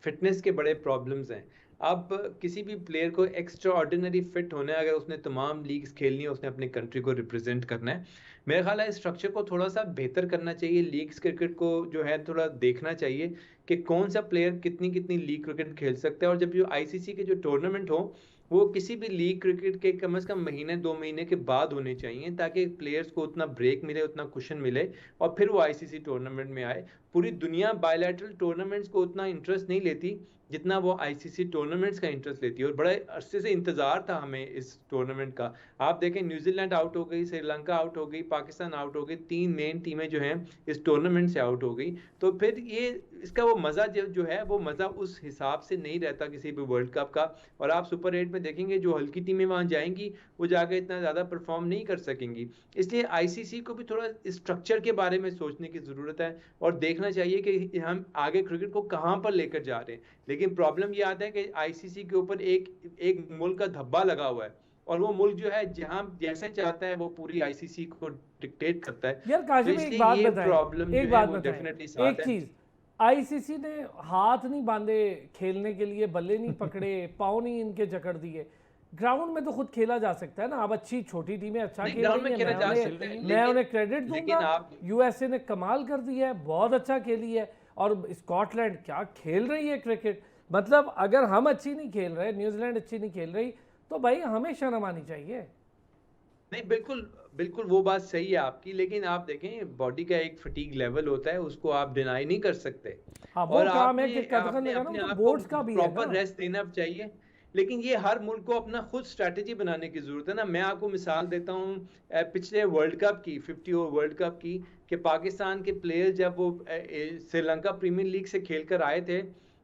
फिटनेस के बड़े प्रॉब्लम्स हैं। अब किसी भी प्लेयर को एक्स्ट्रा ऑर्डिनरी फिट होना है, अगर उसने तमाम लीग्स खेलनी है, उसने अपनी कंट्री को रिप्रेजेंट करना है, मेरा ख्याल है इस स्ट्रक्चर को थोड़ा सा बेहतर करना चाहिए। लीग्स क्रिकेट को जो है थोड़ा देखना चाहिए कि कौन सा प्लेयर कितनी कितनी लीग क्रिकेट खेल सकता है, और जब जो आईसीसी के जो टूर्नामेंट हो वो किसी भी लीग क्रिकेट के कम से कम महीने 2 महीने के बाद होने चाहिए, ताकि प्लेयर्स को उतना ब्रेक मिले, उतना कुशन मिले, और फिर वो आईसीसी टूर्नामेंट में आए। पूरी दुनिया बायलैटरल टूर्नामेंट्स को उतना इंटरेस्ट नहीं लेती जितना वो आईसीसी टूर्नामेंट्स का इंटरेस्ट लेती है, और बड़े अरसे से इंतजार था हमें इस टूर्नामेंट का। आप देखें, न्यूजीलैंड आउट हो गई, श्रीलंका आउट हो गई, पाकिस्तान आउट हो गई, 3 मेन टीमें जो हैं इस टूर्नामेंट से आउट हो गई। तो फिर ये इसका वो मज़ा जो है वो मज़ा उस हिसाब से नहीं रहता किसी भी वर्ल्ड कप का। और आप सुपर 8 में देखेंगे जो हल्की टीमें वहाँ जाएंगी वो जाकर इतना ज़्यादा परफॉर्म नहीं कर सकेंगी। इसलिए आईसीसी को भी थोड़ा स्ट्रक्चर के बारे में सोचने की ज़रूरत है और देखना चाहिए कि हम आगे क्रिकेट को कहाँ पर लेकर जा रहे हैं। लेकिन प्रॉब्लम ये आता है कि आईसीसी के ऊपर एक मुल्क का धब्बा लगा हुआ है और वो मुल्क जो है जहां जैसे चाहता है वो पूरी आईसीसी को डिक्टेट करता है। यार तो काशिफ एक इसलिए बात ये बताएं, प्रॉब्लम एक जो है बात वो बताएं, डेफिनेटली साथ एक है। चीज, आईसीसी ने हाथ नहीं बांधे खेलने के लिए, बल्ले नहीं पकड़े, पाँव नहीं इनके जकड़ दिए। ग्राउंड में तो खुद खेला जा सकता है ना। अब अच्छी छोटी टीमें अच्छा नहीं, खेल ग्राउंड रही में हैं, खेला जा सकता है, मैं उन्हें क्रेडिट लेकिन दूंगा। आप यूएसए ने कमाल कर दिया है, बहुत अच्छा खेली है, और स्कॉटलैंड क्या खेल रही है क्रिकेट। मतलब अगर हम अच्छी नहीं खेल रहे, न्यूजीलैंड अच्छी नहीं खेल रही, तो भाई हमें शर्म आनी चाहिए। नहीं, बिल्कुल बिल्कुल वो बात सही है आपकी, लेकिन आप देखें बॉडी का एक फटीग लेवल होता है, उसको आप डिनाई नहीं कर सकते। हाँ वो और काम है आपने कि कदम आपने लगाना, अपने तो आप बोर्ड्स को का भी है प्रॉपर ना। रेस्ट देना चाहिए। लेकिन ये हर मुल्क को अपना खुद स्ट्रैटेजी बनाने की जरूरत है ना। मैं आपको मिसाल देता हूँ पिछले वर्ल्ड कप की, 50 ओवर वर्ल्ड कप की, कि पाकिस्तान के प्लेयर जब वो श्रीलंका प्रीमियर लीग से खेल कर आए थे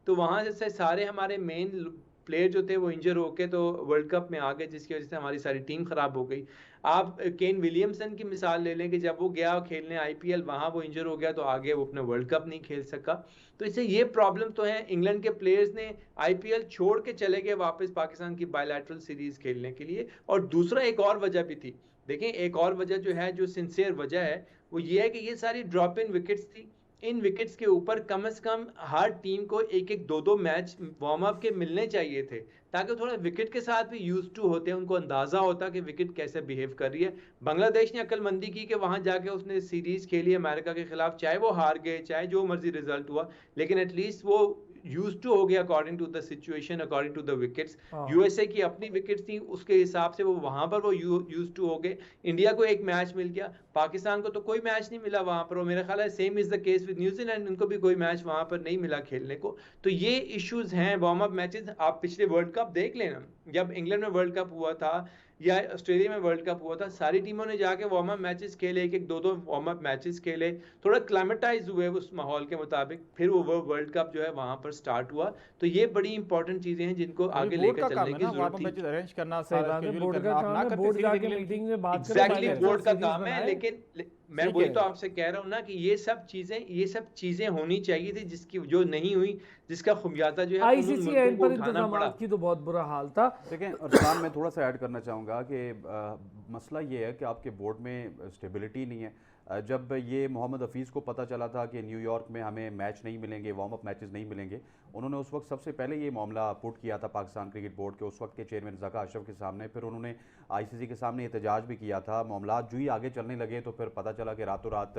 तो वहां से सारे हमारे मेन प्लेयर जो थे वो इंजर होके तो वर्ल्ड कप में आ गए, जिसकी वजह से हमारी सारी टीम खराब हो गई। आप केन विलियमसन की मिसाल ले लें कि जब वो गया खेलने आईपीएल, वहां वो इंजर हो गया तो आगे वो अपने वर्ल्ड कप नहीं खेल सका। तो इससे ये प्रॉब्लम तो है। इंग्लैंड के प्लेयर्स ने आईपीएल छोड़ के चले गए वापस पाकिस्तान की बायलैटरल सीरीज खेलने के लिए। और दूसरा एक और वजह भी थी, देखें एक और वजह जो है, जो सिंसियर वजह है, वो ये है कि ये सारी ड्रॉप इन विकेट्स थी। इन विकेट्स के ऊपर कम से कम हर टीम को एक एक दो दो मैच वार्म अप के मिलने चाहिए थे, ताकि थोड़ा विकेट के साथ भी यूज टू होते हैं, उनको अंदाजा होता कि विकेट कैसे बिहेव कर रही है। बांग्लादेश ने अक्लमंदी की कि वहां जाके उसने सीरीज खेली अमेरिका के खिलाफ, चाहे वो हार गए चाहे जो मर्जी रिजल्ट हुआ, लेकिन एटलीस्ट वो यूज टू हो गया according to the situation, according to the wickets. USA की अपनी विकेट्स थी, उसके हिसाब से वो वहां पर वो यूज टू हो गए। इंडिया को एक मैच मिल गया, पाकिस्तान को तो कोई मैच नहीं मिला वहां पर। और मेरा ख्याल है same is the case with New Zealand, उनको भी कोई मैच वहां पर नहीं मिला खेलने को। तो ये इश्यूज हैं वार्म अप मैचेस। आप पिछले वर्ल्ड कप देख लेना, जब इंग्लैंड में वर्ल्ड कप हुआ था या ऑस्ट्रेलिया में वर्ल्ड कप हुआ था, सारी टीमों ने जाके वार्म अप मैचेस खेले, एक एक दो दो वार्म अप मैचेस खेले, थोड़ा क्लाइमेटाइज हुए उस माहौल के मुताबिक, फिर वो वर्ल्ड कप जो है वहां पर स्टार्ट हुआ। तो ये बड़ी इंपॉर्टेंट चीजें हैं जिनको आगे लेकर चलने की जरूरत थी। मैचेस अरेंज करना, सही सारा बात है, शेड्यूल बोर्ड करना, का आप काम ना है, करते बोर्ड सीरीज जाके इंग्लैंड की। मीटिंग में बात करें, एग्जैक्टली bilateral बोर्ड का series काम है, बनाए। लेकिन मैं ठीक वही है। तो आपसे कह रहा हूँ ना कि ये सब चीजें होनी चाहिए थी, जिसकी जो नहीं हुई, जिसका खुमियाजा जो है उन आईसीसी मुल्कों एंड को पर उठाना पड़ा। इंतजामात की तो बहुत बुरा हाल था। देखें अरसलान, मैं थोड़ा सा ऐड करना चाहूँगा कि मसला ये है कि आपके बोर्ड में स्टेबिलिटी नहीं है। जब ये मोहम्मद हफीज़ को पता चला था कि न्यूयॉर्क में हमें मैच नहीं मिलेंगे, वार्म अप मैचेस नहीं मिलेंगे, उन्होंने उस वक्त सबसे पहले ये मामला पुट किया था पाकिस्तान क्रिकेट बोर्ड के उस वक्त के चेयरमैन ज़का अशरफ के सामने। फिर उन्होंने आईसीसी के सामने एहतजाज भी किया था। मामला जो ही आगे चलने लगे तो फिर पता चला कि रातों रात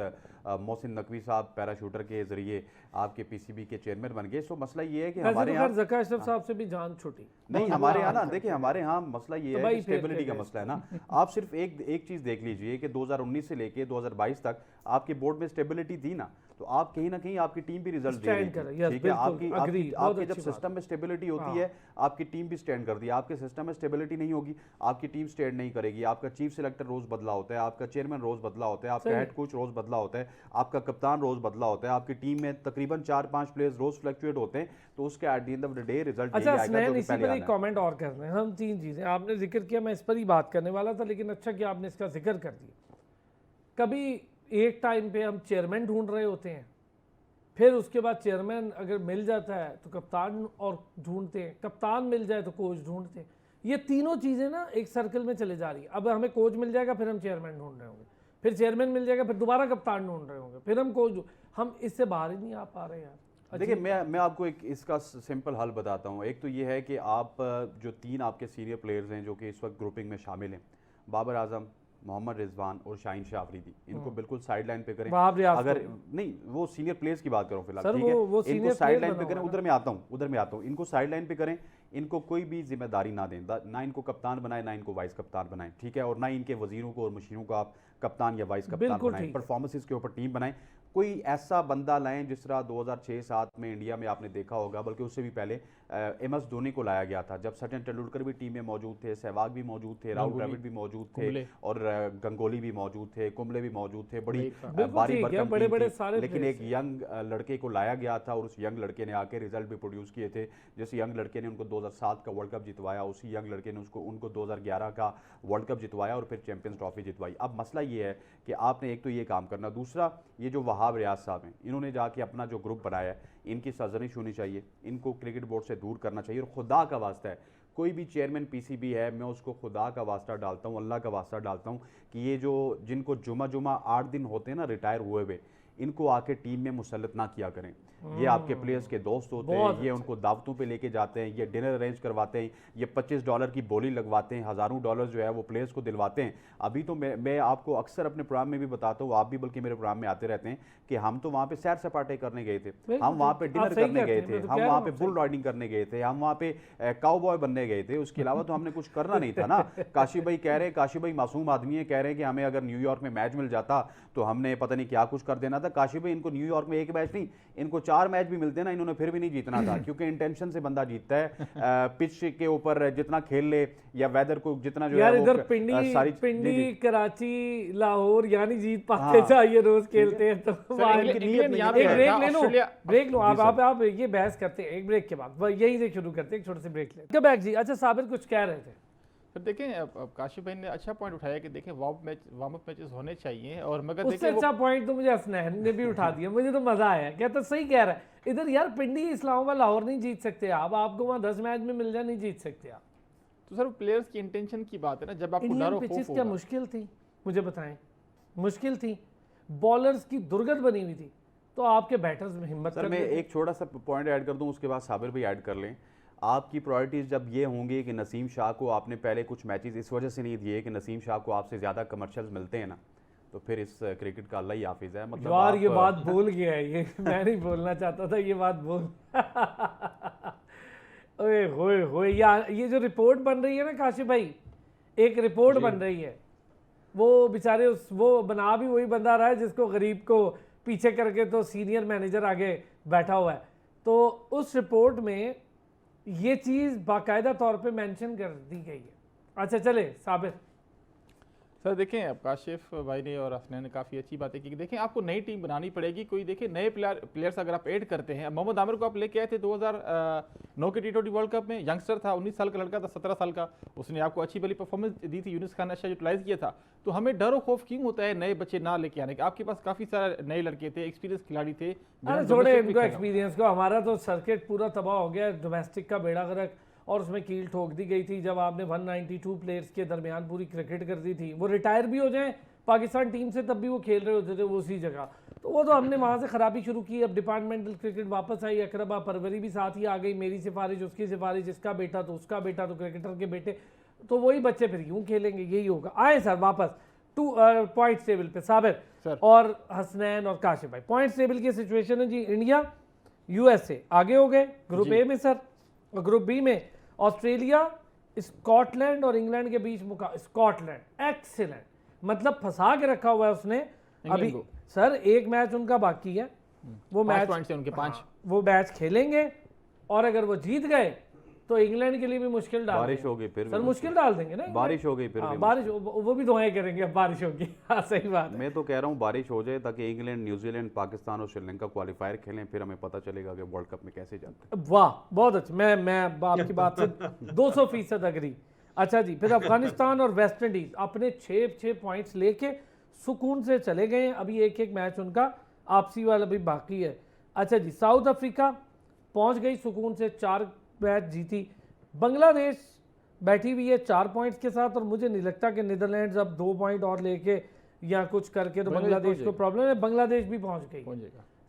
मोहसिन नकवी साहब पैराशूटर के ज़रिए आपके पीसीबी के चेयरमैन बन गए। सो मसला ये है कि हमारे यहाँ ज़का अशरफ साहब से भी जान छूटी नहीं, हमारे यहाँ ना देखिए, हमारे यहाँ मसला ये तो है भाई कि स्टेबिलिटी का मसला है ना। आप सिर्फ एक चीज़ देख लीजिए कि 2019 से लेके 2022 तक आपके बोर्ड में स्टेबिलिटी थी ना, तो आप कहीं ना कहीं आपकी टीम भी रिजल्ट दे रही Stand कर रही थी। है, ठीक है, बिल्कुल, agree, बहुत आपके जब अच्छी बात सिस्टम में स्टेबिलिटी होती हाँ। है आपकी टीम भी स्टैंड करती है। आपके सिस्टम में स्टेबिलिटी नहीं होगी, आपकी टीम स्टैंड नहीं करेगी। आपका चीफ सिलेक्टर रोज बदला होता है, आपका चेयरमैन रोज बदला होता है, आपका सही। हेड कोच रोज बदला होता है, आपका कप्तान रोज बदला होता है, आपकी टीम में तकरीबन 4-5 प्लेयर्स रोज फ्लक्चुएट होते हैं। तो उसके at the end of the day result अच्छा यही आएगा स्नेहल, जो कि इसी पहले पर आना एक है। कमेंट और करने हैं हम। 3 चीज़ें आपने जिक्र किया, मैं इस पर ही बात करने वाला था, लेकिन अच्छा कि आपने इसका जिक्र कर दिया। कभी एक टाइम पे हम चेयरमैन ढूंढ रहे होते हैं, फिर उसके बाद चेयरमैन अगर मिल जाता है तो कप्तान और ढूंढते हैं, कप्तान मिल जाए तो कोच ढूंढते हैं। ये तीनों चीज़ें ना एक सर्कल में चले जा रही है। अब हमें कोच मिल जाएगा, फिर हम चेयरमैन ढूंढ रहे होंगे, फिर चेयरमैन मिल जाएगा, फिर दोबारा कप्तान ढूंढ रहे होंगे, फिर हम कोच। हम इससे बाहर ही नहीं आ पा रहे यार। देखिए, मैं आपको एक इसका सिंपल हल बताता हूँ। एक तो ये है कि आप जो 3 आपके सीनियर प्लेयर्स हैं जो कि इस वक्त ग्रुपिंग में शामिल हैं, बाबर आजम, मोहम्मद रिजवान और शाहीन शाह अफरीदी, इनको बिल्कुल साइड लाइन पे करें। अगर नहीं, वो सीनियर प्लेयर्स की बात करूं फिलहाल, ठीक है, इनको साइड लाइन पे करें। उधर में आता हूं, इनको साइड लाइन पे करें। इनको कोई भी जिम्मेदारी ना दें, ना इनको कप्तान बनाए, ना इनको वाइस कप्तान बनाएं, ठीक है, और ना इनके वजीरों को और मशीरों को आप कप्तान या वाइस कप्तान बनाएं। परफॉर्मेंसेस के ऊपर टीम बनाएं। कोई ऐसा बंदा लाएं जिस तरह 2006-7 में इंडिया में आपने देखा होगा, बल्कि उससे भी पहले एम एस धोनी को लाया गया था, जब सचिन तेंदुलकर भी टीम में मौजूद थे, सहवाग भी मौजूद थे, राहुल द्रविड़ भी मौजूद थे, और गंगोली भी मौजूद थे, कुंबले भी मौजूद थे। बड़ी बारी भरकम बड़े टीम बड़े थी, सारे लेकिन एक यंग लड़के को लाया गया था और उस यंग लड़के ने आके रिजल्ट भी प्रोड्यूस किए थे। जैसे यंग लड़के ने उनको 2007 का वर्ल्ड कप जितवाया, उसी यंग लड़के ने उनको 2011 का वर्ल्ड कप जितवाया और फिर चैंपियंस ट्रॉफी जितवाई। अब मसला ये है कि आपने एक तो ये काम करना, दूसरा ये जो वहाब रियाज साहब हैं, इन्होंने जाके अपना जो ग्रुप बनाया है, इनकी सरजनिश होनी चाहिए, इनको क्रिकेट बोर्ड से दूर करना चाहिए। और खुदा का वास्ता है, कोई भी चेयरमैन पीसीबी है, मैं उसको खुदा का वास्ता डालता हूँ, अल्लाह का वास्ता डालता हूँ कि ये जो जिनको जुमा 8 दिन होते हैं ना रिटायर हुए हुए, इनको आके टीम में मुसल्लत ना किया करें। ये आपके प्लेयर्स के दोस्त होते हैं, ये उनको दावतों पे लेके जाते हैं, ये डिनर अरेंज करवाते हैं, ये $25 की बोली लगवाते हैं, हज़ारों डॉलर जो है वो प्लेयर्स को दिलवाते हैं। अभी तो मैं आपको अक्सर अपने प्रोग्राम में भी बताता हूँ, आप भी बल्कि मेरे प्रोग्राम में आते रहते हैं, कि हम तो वहाँ पे सैर सपाटे करने गए थे, हम वहाँ पे डिनर करने गए थे, हम वहाँ पे बुल राइडिंग करने गए थे, हम वहाँ पे काउबॉय बनने गए थे। उसके अलावा तो हमने कुछ करना नहीं था ना। काशी भाई कह रहे हैं, काशी भाई मासूम आदमी है, कह रहे हैं कि हमें अगर न्यूयॉर्क में मैच मिल जाता तो हमने पता नहीं क्या कुछ कर देना था। काशी भाई, इनको न्यूयॉर्क में एक मैच नहीं, इनको 4 मैच भी मिलते ना, इन्होंने फिर भी नहीं जीतना था, क्योंकि इंटेंशन से बंदा जीतता है। पिच के ऊपर जितना खेल ले या वेदर को जितना जो यार है इधर पिंडी कराची लाहौर यानी जीत पाते चाहिए, रोज खेलते हैं तो ब्रेक लो आप ये बहस करते हैं एक ब्रेक के बाद, यही से शुरू करते हैं, एक छोटे से ब्रेक ले बैक जी। अच्छा साबिर कुछ कह रहे थे? फिर देखें, अब काशिफ भाई ने अच्छा पॉइंट उठाया कि देखें वार्म अप मैचेस होने चाहिए, और मगर उससे अच्छा पॉइंट तो मुझे हसनैन ने भी उठा दिया, मुझे तो मजा आया, क्या तो सही कह रहा है। इधर यार पिंडी इस्लामाबाद लाहौर नहीं जीत सकते आप, आपको वहाँ 10 मैच में मिल जाए, नहीं जीत सकते आप। तो सर प्लेयर्स की इंटेंशन की बात है ना, जब आपको डर पिचेस क्या मुश्किल थी, मुझे बताएं, मुश्किल थी, बॉलर्स की दुर्गत बनी हुई थी, तो आपके बैटर्स में हिम्मत। सर मैं एक छोटा सा पॉइंट ऐड कर दूं, उसके बाद साबिर भी ऐड कर लें। आपकी प्रायोरिटीज़ जब ये होंगी कि नसीम शाह को आपने पहले कुछ मैचेस इस वजह से नहीं दिए कि नसीम शाह को आपसे ज़्यादा कमर्शियल्स मिलते हैं ना, तो फिर इस क्रिकेट का अल्लाह ही हाफिज है। मतलब यार ये बात बोल गया है, ये मैं नहीं बोलना चाहता था, ये बात बोल ओए होए होए यार, ये जो रिपोर्ट बन रही है ना काशिफ भाई, एक रिपोर्ट बन रही है, वो बेचारे वो बना भी वही बंदा रहा है जिसको गरीब को पीछे करके तो सीनियर मैनेजर आगे बैठा हुआ है। तो उस रिपोर्ट में ये चीज़ बाकायदा तौर पे मेंशन कर दी गई है। अच्छा चले साबिर। सर देखें, अब काशिफ भाई ने और हसनैन ने काफ़ी अच्छी बातें की। देखें आपको नई टीम बनानी पड़ेगी, कोई देखिए नए प्लेयर्स अगर आप ऐड करते हैं, मोहम्मद आमिर को आप लेके आए थे 2009 के T20 वर्ल्ड कप में, यंगस्टर था, 19 साल का लड़का था, 17 साल का, उसने आपको अच्छी भली परफॉर्मेंस दी थी, यूनुस खान ने अच्छा यूटिलाइज किया था। तो हमें डर और खौफ क्यों होता है नए बच्चे ना लेके आने का? आपके पास काफ़ी सारे नए लड़के थे, एक्सपीरियंस खिलाड़ी थे। छोड़े इनको एक्सपीरियंस को, हमारा तो सर्किट पूरा तबाह हो गया, डोमेस्टिक का बेड़ा गर्क, और उसमें कील ठोक दी गई थी जब आपने 192 प्लेयर्स के दरमियान पूरी क्रिकेट कर दी थी। वो रिटायर भी हो जाएं पाकिस्तान टीम से, तब भी वो खेल रहे होते थे वो उसी जगह। तो वो तो हमने वहाँ से ख़राबी शुरू की। अब डिपार्टमेंटल क्रिकेट वापस आई, अकरबा परवरी भी साथ ही आ गई, मेरी सिफारिश उसकी सिफारिश, इसका बेटा तो उसका बेटा, तो क्रिकेटर के बेटे, तो वही बच्चे फिर यूँ खेलेंगे, यही होगा। आए सर वापस पॉइंट्स टेबल पे साबिर और हसनैन और काशिफ भाई। पॉइंट्स टेबल की सिचुएशन है जी, इंडिया USA आगे हो गए ग्रुप ए में सर, और ग्रुप बी में ऑस्ट्रेलिया, स्कॉटलैंड और इंग्लैंड के बीच स्कॉटलैंड एक्सीलेंट, मतलब फंसा के रखा हुआ है उसने अभी सर। एक मैच उनका बाकी है, वो मैच उनके 5 वो मैच खेलेंगे, और अगर वो जीत गए तो इंग्लैंड के लिए भी मुश्किल डाल बारिश हो गई, फिर सर मुश्किल डाल देंगे ना, बारिश हो गई फिर भी बारिश, वो भी दुआएं करेंगे अब बारिश होगी। हाँ सही बात है। मैं तो कह रहा हूँ बारिश हो जाए ताकि इंग्लैंड, न्यूजीलैंड, पाकिस्तान और श्रीलंका क्वालिफायर खेलें, फिर हमें पता चलेगा कि वर्ल्ड कप में कैसे जाते हैं। वाह बहुत अच्छा, मैं आपकी बात से 200% अग्री। अच्छा जी, फिर अफगानिस्तान और वेस्ट इंडीज अपने 6 पॉइंट्स लेके सुकून से चले गए। अभी एक मैच उनका आपसी वाला भी बाकी है। अच्छा जी, साउथ अफ्रीका पहुंच गई सुकून से, 4 मैच जीती। बांग्लादेश बैठी हुई है 4 पॉइंट्स के साथ, और मुझे नहीं लगता कि नीदरलैंड्स अब 2 पॉइंट और लेके या कुछ करके तो बांग्लादेश को प्रॉब्लम है, बांग्लादेश भी पहुंच गई।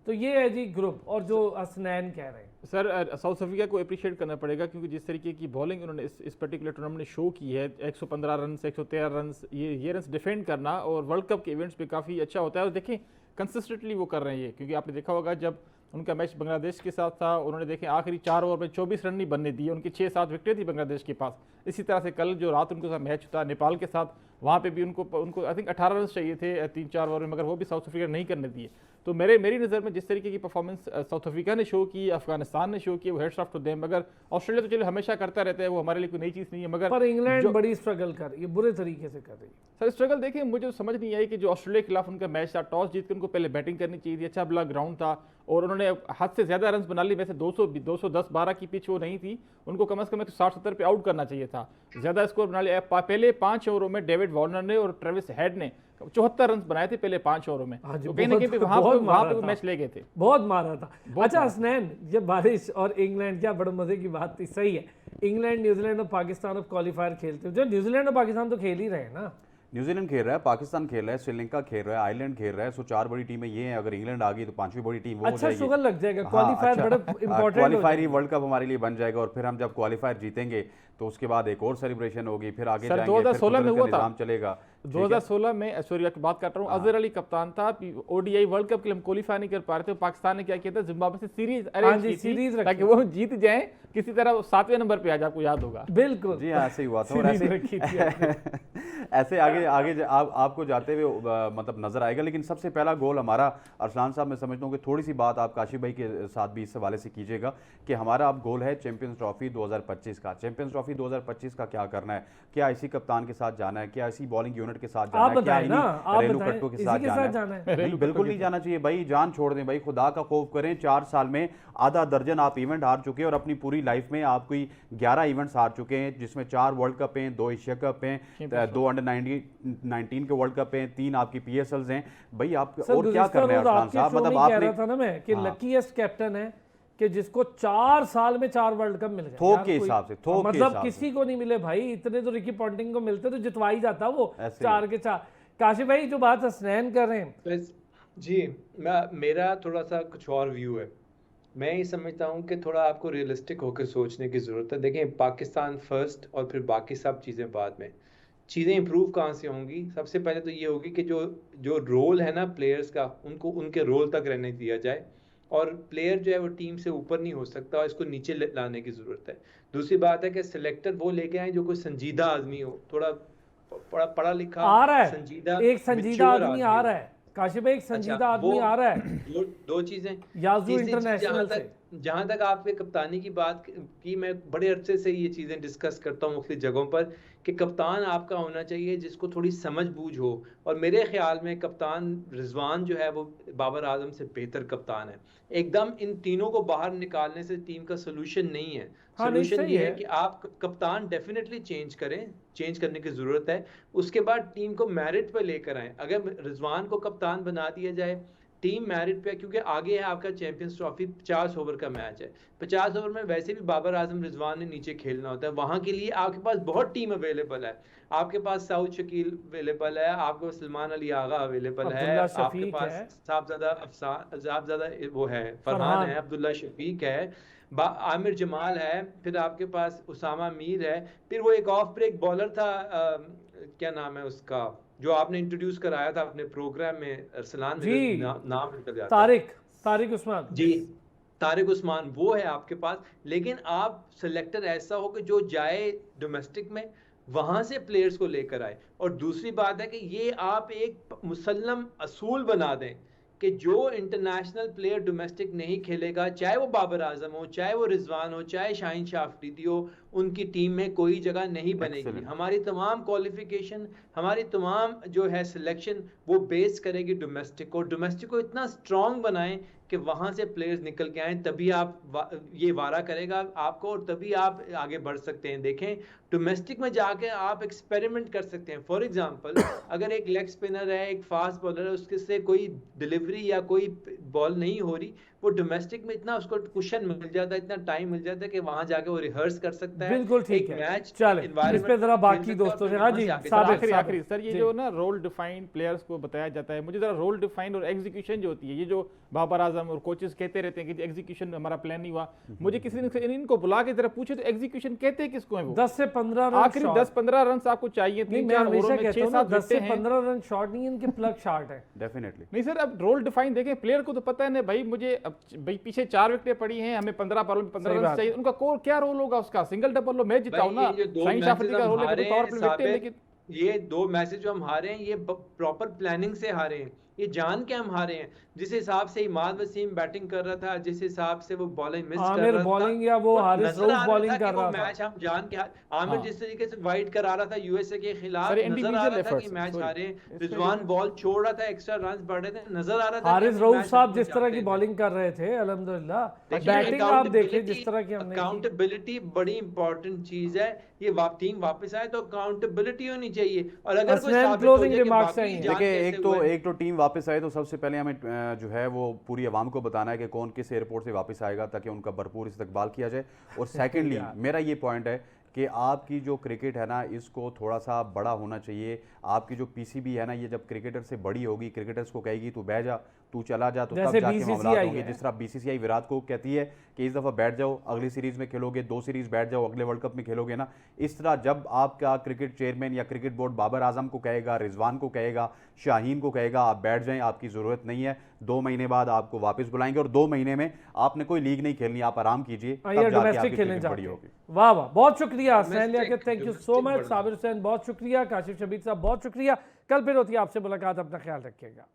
तो ये है जी ग्रुप, और जो हसनैन कह रहे हैं सर, साउथ अफ्रीका को अप्रिशिएट करना पड़ेगा, क्योंकि जिस तरीके की बॉलिंग उन्होंने इस पर्टिकुलर टूर्नामेंट में शो की है, 115 रन, 113 रन, ये रन डिफेंड करना और वर्ल्ड कप के इवेंट्स पे काफ़ी अच्छा होता है। और देखें कंसिस्टेंटली वो कर रहे हैं ये, क्योंकि आपने देखा होगा जब उनका मैच बांग्लादेश के साथ था, उन्होंने देखें आखिरी 4 ओवर में 24 रन नहीं बनने दिए, उनकी 6-7 विकेटें थी बांग्लादेश के पास। इसी तरह से कल जो रात उनके साथ मैच था नेपाल के साथ, वहाँ पे भी उनको आई थिंक 18 रन चाहिए थे 3-4 ओवर में, मगर वो भी साउथ अफ्रीका नहीं करने दिए। तो मेरी नज़र में जिस तरीके की परफॉर्मेंस साउथ अफ्रीका ने शो की, अफगानिस्तान ने शो की, वो हेड्स ऑफ टू देम। मगर ऑस्ट्रेलिया तो चलो हमेशा करता रहता है, वो हमारे लिए कोई नई चीज़ नहीं है। मगर पर इंग्लैंड बड़ी स्ट्रगल कर रही है, बुरे तरीके से कर रही है। सर स्ट्रगल देखिए, मुझे समझ नहीं आई कि जो ऑस्ट्रेलिया के खिलाफ उनका मैच था, टॉस जीत कर उनको पहले बैटिंग करनी चाहिए थी, अच्छा भला ग्राउंड था और उन्होंने हद से ज़्यादा रन बना ली। वैसे 210-12 की पिच वो नहीं थी, उनको कम से कम 60-70 पे आउट करना चाहिए था, ज़्यादा स्कोर बना लिया। पहले 5 ओवरों में डेविड वार्नर ने और ट्रेविस हेड ने 74 रन बनाए थे पहले 5 ओवरों में। हाँ जी, तो कहीं ना कहीं वहाँ पे वो मैच ले गए थे, बहुत मारा था। अच्छा हसनैन, ये बारिश और इंग्लैंड, क्या बड़े मजे की बात थी। सही है, इंग्लैंड, न्यूजीलैंड और पाकिस्तान अब क्वालिफायर खेलते हैं। जो न्यूजीलैंड और पाकिस्तान तो खेल ही रहे हैं ना। न्यूजीलैंड खेल रहा है, पाकिस्तान खेल रहा है, श्रीलंका खेल रहा है, आयरलैंड खेल रहा है। सो 4 बड़ी टीमें ये हैं। अगर इंग्लैंड आ गई तो 5वीं बड़ी टीम वो हो अच्छा जाएगी। शुगर लग जाएगा, हाँ, क्वालिफायर बड़ा इंपॉर्टेंट। क्वालिफायर ही वर्ल्ड कप हमारे लिए बन जाएगा। और फिर हम जब क्वालिफायर जीतेंगे तो उसके बाद एक और सेलिब्रेशन होगी, फिर आगे जाएंगे, 2016 में हुआ था, निजाम चलेगा। 2016 में सॉरी की बात कर रहा हूँ, अजहर अली कप्तान था। ओडीआई वर्ल्ड कप के लिए हम क्वालिफाई नहीं कर पा रहे थे। पाकिस्तान ने क्या किया था, जिम्बाब्वे से सीरीज अरेंज की थी ताकि वो जीत जाए किसी तरह, 7वें नंबर पे आज आपको याद होगा। बिल्कुल जी हाँ, ऐसे ही हुआ था। और ऐसे आगे आपको जाते हुए मतलब नजर आएगा। लेकिन सबसे पहला गोल हमारा, अरसलान साहब मैं समझता हूँ कि थोड़ी सी बात आप काशिफ भाई के साथ भी इस हवाले से कीजिएगा कि हमारा अब गोल है चैंपियंस ट्रॉफी 2025 का। चैंपियंस ट्रॉफी 2025 का क्या करना है? क्या इसी कप्तान के साथ जाना है? क्या इसी बॉलिंग यूनिट के साथ जाना है? क्या इन्हीं रेलू कट्टू के साथ जाना है? नहीं, बिल्कुल नहीं जाना चाहिए भाई। जान छोड़ दें भाई, खुदा का खौफ करें। 4 साल में आधा दर्जन आप इवेंट हार चुके हैं और अपनी पूरी लाइफ में आप कोई 11 इवेंट्स हार चुके हैं, जिसमें 4 वर्ल्ड कप हैं, 2 एशिया कप हैं, 2 अंडर 19 के वर्ल्ड कप हैं, 3 आपकी PSLs हैं। भाई आप और क्या कर रहे हैं अरसलान साहब? मतलब आपने कह रहा था ना मैं कि लकीएस्ट कैप्टन है कि जिसको 4 साल में 4 वर्ल्ड कप मिल गए। थोक के हिसाब से, थोक के मतलब हिसाब किसी को नहीं मिले भाई इतने। तो रिकी पॉन्टिंग को मिलते तो जितवा ही जाता वो 4 के 4। काशिफ भाई जो बात हसनैन कर रहे हैं, जी मेरा थोड़ा सा कुछ और व्यू है। मैं ये समझता हूँ कि थोड़ा आपको रियलिस्टिक होकर सोचने की ज़रूरत है। देखें, पाकिस्तान फर्स्ट और फिर बाकी सब चीज़ें बाद में। चीज़ें इंप्रूव कहाँ से होंगी? सबसे पहले तो ये होगी कि जो रोल है ना प्लेयर्स का, उनको उनके रोल तक रहने दिया जाए। और प्लेयर जो है वो टीम से ऊपर नहीं हो सकता और इसको नीचे लाने की ज़रूरत है। दूसरी बात है कि सिलेक्टर वो लेके आए जो कोई संजीदा आदमी हो, थोड़ा पढ़ा लिखा आ रहा है, संजीदा, एक संजीदा आदमी आ रहा है। काशिफ भाई, एक संजीदा आदमी आ रहा है। दो चीजें, याजू इंटरनेशनल से। जहां तक आपके कप्तानी की बात की, मैं बड़े अरसे से ये चीजें डिस्कस करता हूँ मुख्तलिफ जगहों पर कि कप्तान आपका होना चाहिए जिसको थोड़ी समझ बूझ हो। और मेरे ख्याल में कप्तान रिजवान जो है वो बाबर आजम से बेहतर कप्तान है। एकदम इन तीनों को बाहर निकालने से टीम का सोल्यूशन नहीं है। सोल्यूशन ये है कि आप कप्तान डेफिनेटली चेंज करें, चेंज करने की ज़रूरत है। उसके बाद टीम को मेरिट पे लेकर आएँ। अगर रिजवान को कप्तान बना दिया जाए, टीम मेरिट पे, क्योंकि आगे है आपका चैंपियंस ट्रॉफी, 50 ओवर का मैच है। 50 ओवर में वैसे भी बाबर आजम रिजवान ने नीचे खेलना होता है। वहाँ के लिए आपके पास बहुत टीम अवेलेबल है। आपके पास साउद शकील अवेलेबल है, आपको सलमान अली आगा अवेलेबल है, आपके पास साहबजादा वो है, फरहान है, अब्दुल्ला शफीक है, आमिर जमाल है, फिर आपके पास उसामा मीर है, फिर वो एक ऑफ ब्रेक बॉलर था, क्या नाम है उसका, जो आपने इंट्रोड्यूस कराया था अपने प्रोग्राम में, अरसलान जी नाम निकल जाता, तारिक उस्मान जी, तारिक उस्मान, वो है आपके पास। लेकिन आप सेलेक्टर ऐसा हो कि जो जाए डोमेस्टिक में, वहां से प्लेयर्स को लेकर आए। और दूसरी बात है कि ये आप एक मुसल्लम असूल बना दें कि जो इंटरनेशनल प्लेयर डोमेस्टिक नहीं खेलेगा, चाहे वो बाबर आजम हो, चाहे वो रिजवान हो, चाहे शाहीन शाह अफरीदी हो, उनकी टीम में कोई जगह नहीं बनेगी। हमारी तमाम क्वालिफिकेशन, हमारी तमाम जो है सिलेक्शन, वो बेस करेगी डोमेस्टिक को। डोमेस्टिक को इतना स्ट्रॉन्ग बनाएं कि वहाँ से प्लेयर्स निकल के आए, तभी आप ये वारा करेगा आपको और तभी आप आगे बढ़ सकते हैं। देखें, डोमेस्टिक में जाके आप एक्सपेरिमेंट कर सकते हैं। फॉर एग्जांपल, अगर एक लेग स्पिनर है, एक फास्ट बॉलर है, उसके से कोई डिलीवरी या कोई बॉल नहीं हो रही, वो डोमेस्टिक में इतना उसको कुशन मिल जाता है, इतना टाइम मिल जाता है कि वहां जाके वो रिहर्स कर सकता है। बिल्कुल ठीक है। चल इस पे जरा बाकी दोस्तों से, हाँ जी आखिरी सर, ये जो ना रोल डिफाइंड प्लेयर्स को बताया जाता है, मुझे जरा रोल डिफाइंड और एग्जीक्यूशन जो होती है, ये जो बाबर आजम और कोचेस कहते रहते हैं कि एग्जीक्यूशन हमारा प्लान नहीं हुआ, मुझे किसी ने इनको बुला के जरा पूछे तो एग्जीक्यूशन कहते हैं किसको है? वो 10 से 15 रन, आखिरी 10-15 रन आपको चाहिए। 3-4 ओवरों में 6-7 10 से 15 रन शॉट नहीं, इनके प्लग शॉट है डेफिनेटली। नहीं सर, अब रोल डिफाइन देखें, प्लेयर को तो पता है ना भाई, मुझे भाई पीछे 4 विकेटें पड़ी हैं, हमें 15 बॉलों में 15 रन चाहिए, उनका कोर क्या रोल होगा उसका? सिंगल डबल लो, मैच जिताओ ना। शाहीन शाह अफरीदी का रोल है कि पावर प्ले विकेट, लेकिन ये 2 मैचेस जो हम हारे हैं, ये प्रॉपर प्लानिंग से हारे हैं। ये जान के हम हारे हैं। जिस हिसाब से इमाद वसीम बैटिंग कर रहा था, जिस हिसाब से वो बॉलिंग मिस कर आमिर रहा था, बॉलिंग या वो हारिस नजर रऊफ आ रहा बॉलिंग था कि कर वो रहा था। मैच हम जान के आमिर हाँ। जिस तरीके से वाइड करा रहा था यूएसए के खिलाफ, Sorry, नजर आ individual रहा था कि efforts, मैच sorry. हारे हैं। इसमें रिजवान बॉल छोड़ रहा था, एक्स्ट्रा रन बढ़ रहे थे, नजर आ रहा था कि हारिस हम रऊफ मैच साहब हारना जिस तरह चाहते की थे। बॉलिंग कर रहे थे अल्हम्दुलिल्लाह, देखिए बैटिंग आप देखिए जिस तरह की हमने की। अकाउंटेबिलिटी बड़ी इंपॉर्टेंट चीज है। ये टीम वापस आए तो अकाउंटेबिलिटी होनी चाहिए, और अगर कोई हसनैन साबित हो क्लोजिंग जाए कि रिमार्क्स बाकी चाहिए। जान देखिए कैसे हुआ है। एक तो टीम वापस आए तो सबसे पहले हमें जो है वो पूरी आवाम को बताना है कि कौन किस एयरपोर्ट से वापस आएगा ताकि उनका भरपूर इस्तकबाल किया जाए। और सेकेंडली यार। मेरा ये पॉइंट है कि आपकी जो क्रिकेट है ना इसको थोड़ा सा बड़ा होना चाहिए। आपकी जो पीसीबी है ना ये जब क्रिकेटर से बड़ी होगी, क्रिकेटर्स को कहेगी तू बह जा, तू चला जा, तो तब जैसे जाके BCCI मामला होंगे। है। जिस तरह बीसीसीआई विराट को कहती है कि इस दफ़ा बैठ जाओ, अगली सीरीज में खेलोगे, 2 सीरीज बैठ जाओ, अगले वर्ल्ड कप में खेलोगे ना। इस तरह जब आपका क्रिकेट चेयरमैन या क्रिकेट बोर्ड बाबर आजम को कहेगा, रिजवान को कहेगा, शाहीन को कहेगा आप बैठ जाएं, आपकी ज़रूरत नहीं है, 2 महीने बाद आपको वापस बुलाएंगे और 2 महीने में आपने कोई लीग नहीं खेलनी, आप आराम कीजिए, तब आइए जाके डोमेस्टिक आपकी खेलने क्रिकेट बड़ी जाते होगी। हैं। वाह वाह, बहुत शुक्रिया Hasnain Domestic, Liaqat, thank you so domestic much. बढ़ना। साबिर हुसैन बहुत शुक्रिया, काशिफ शबीर साहब बहुत शुक्रिया। कल फिर होती है आपसे मुलाकात, अपना ख्याल रखिएगा।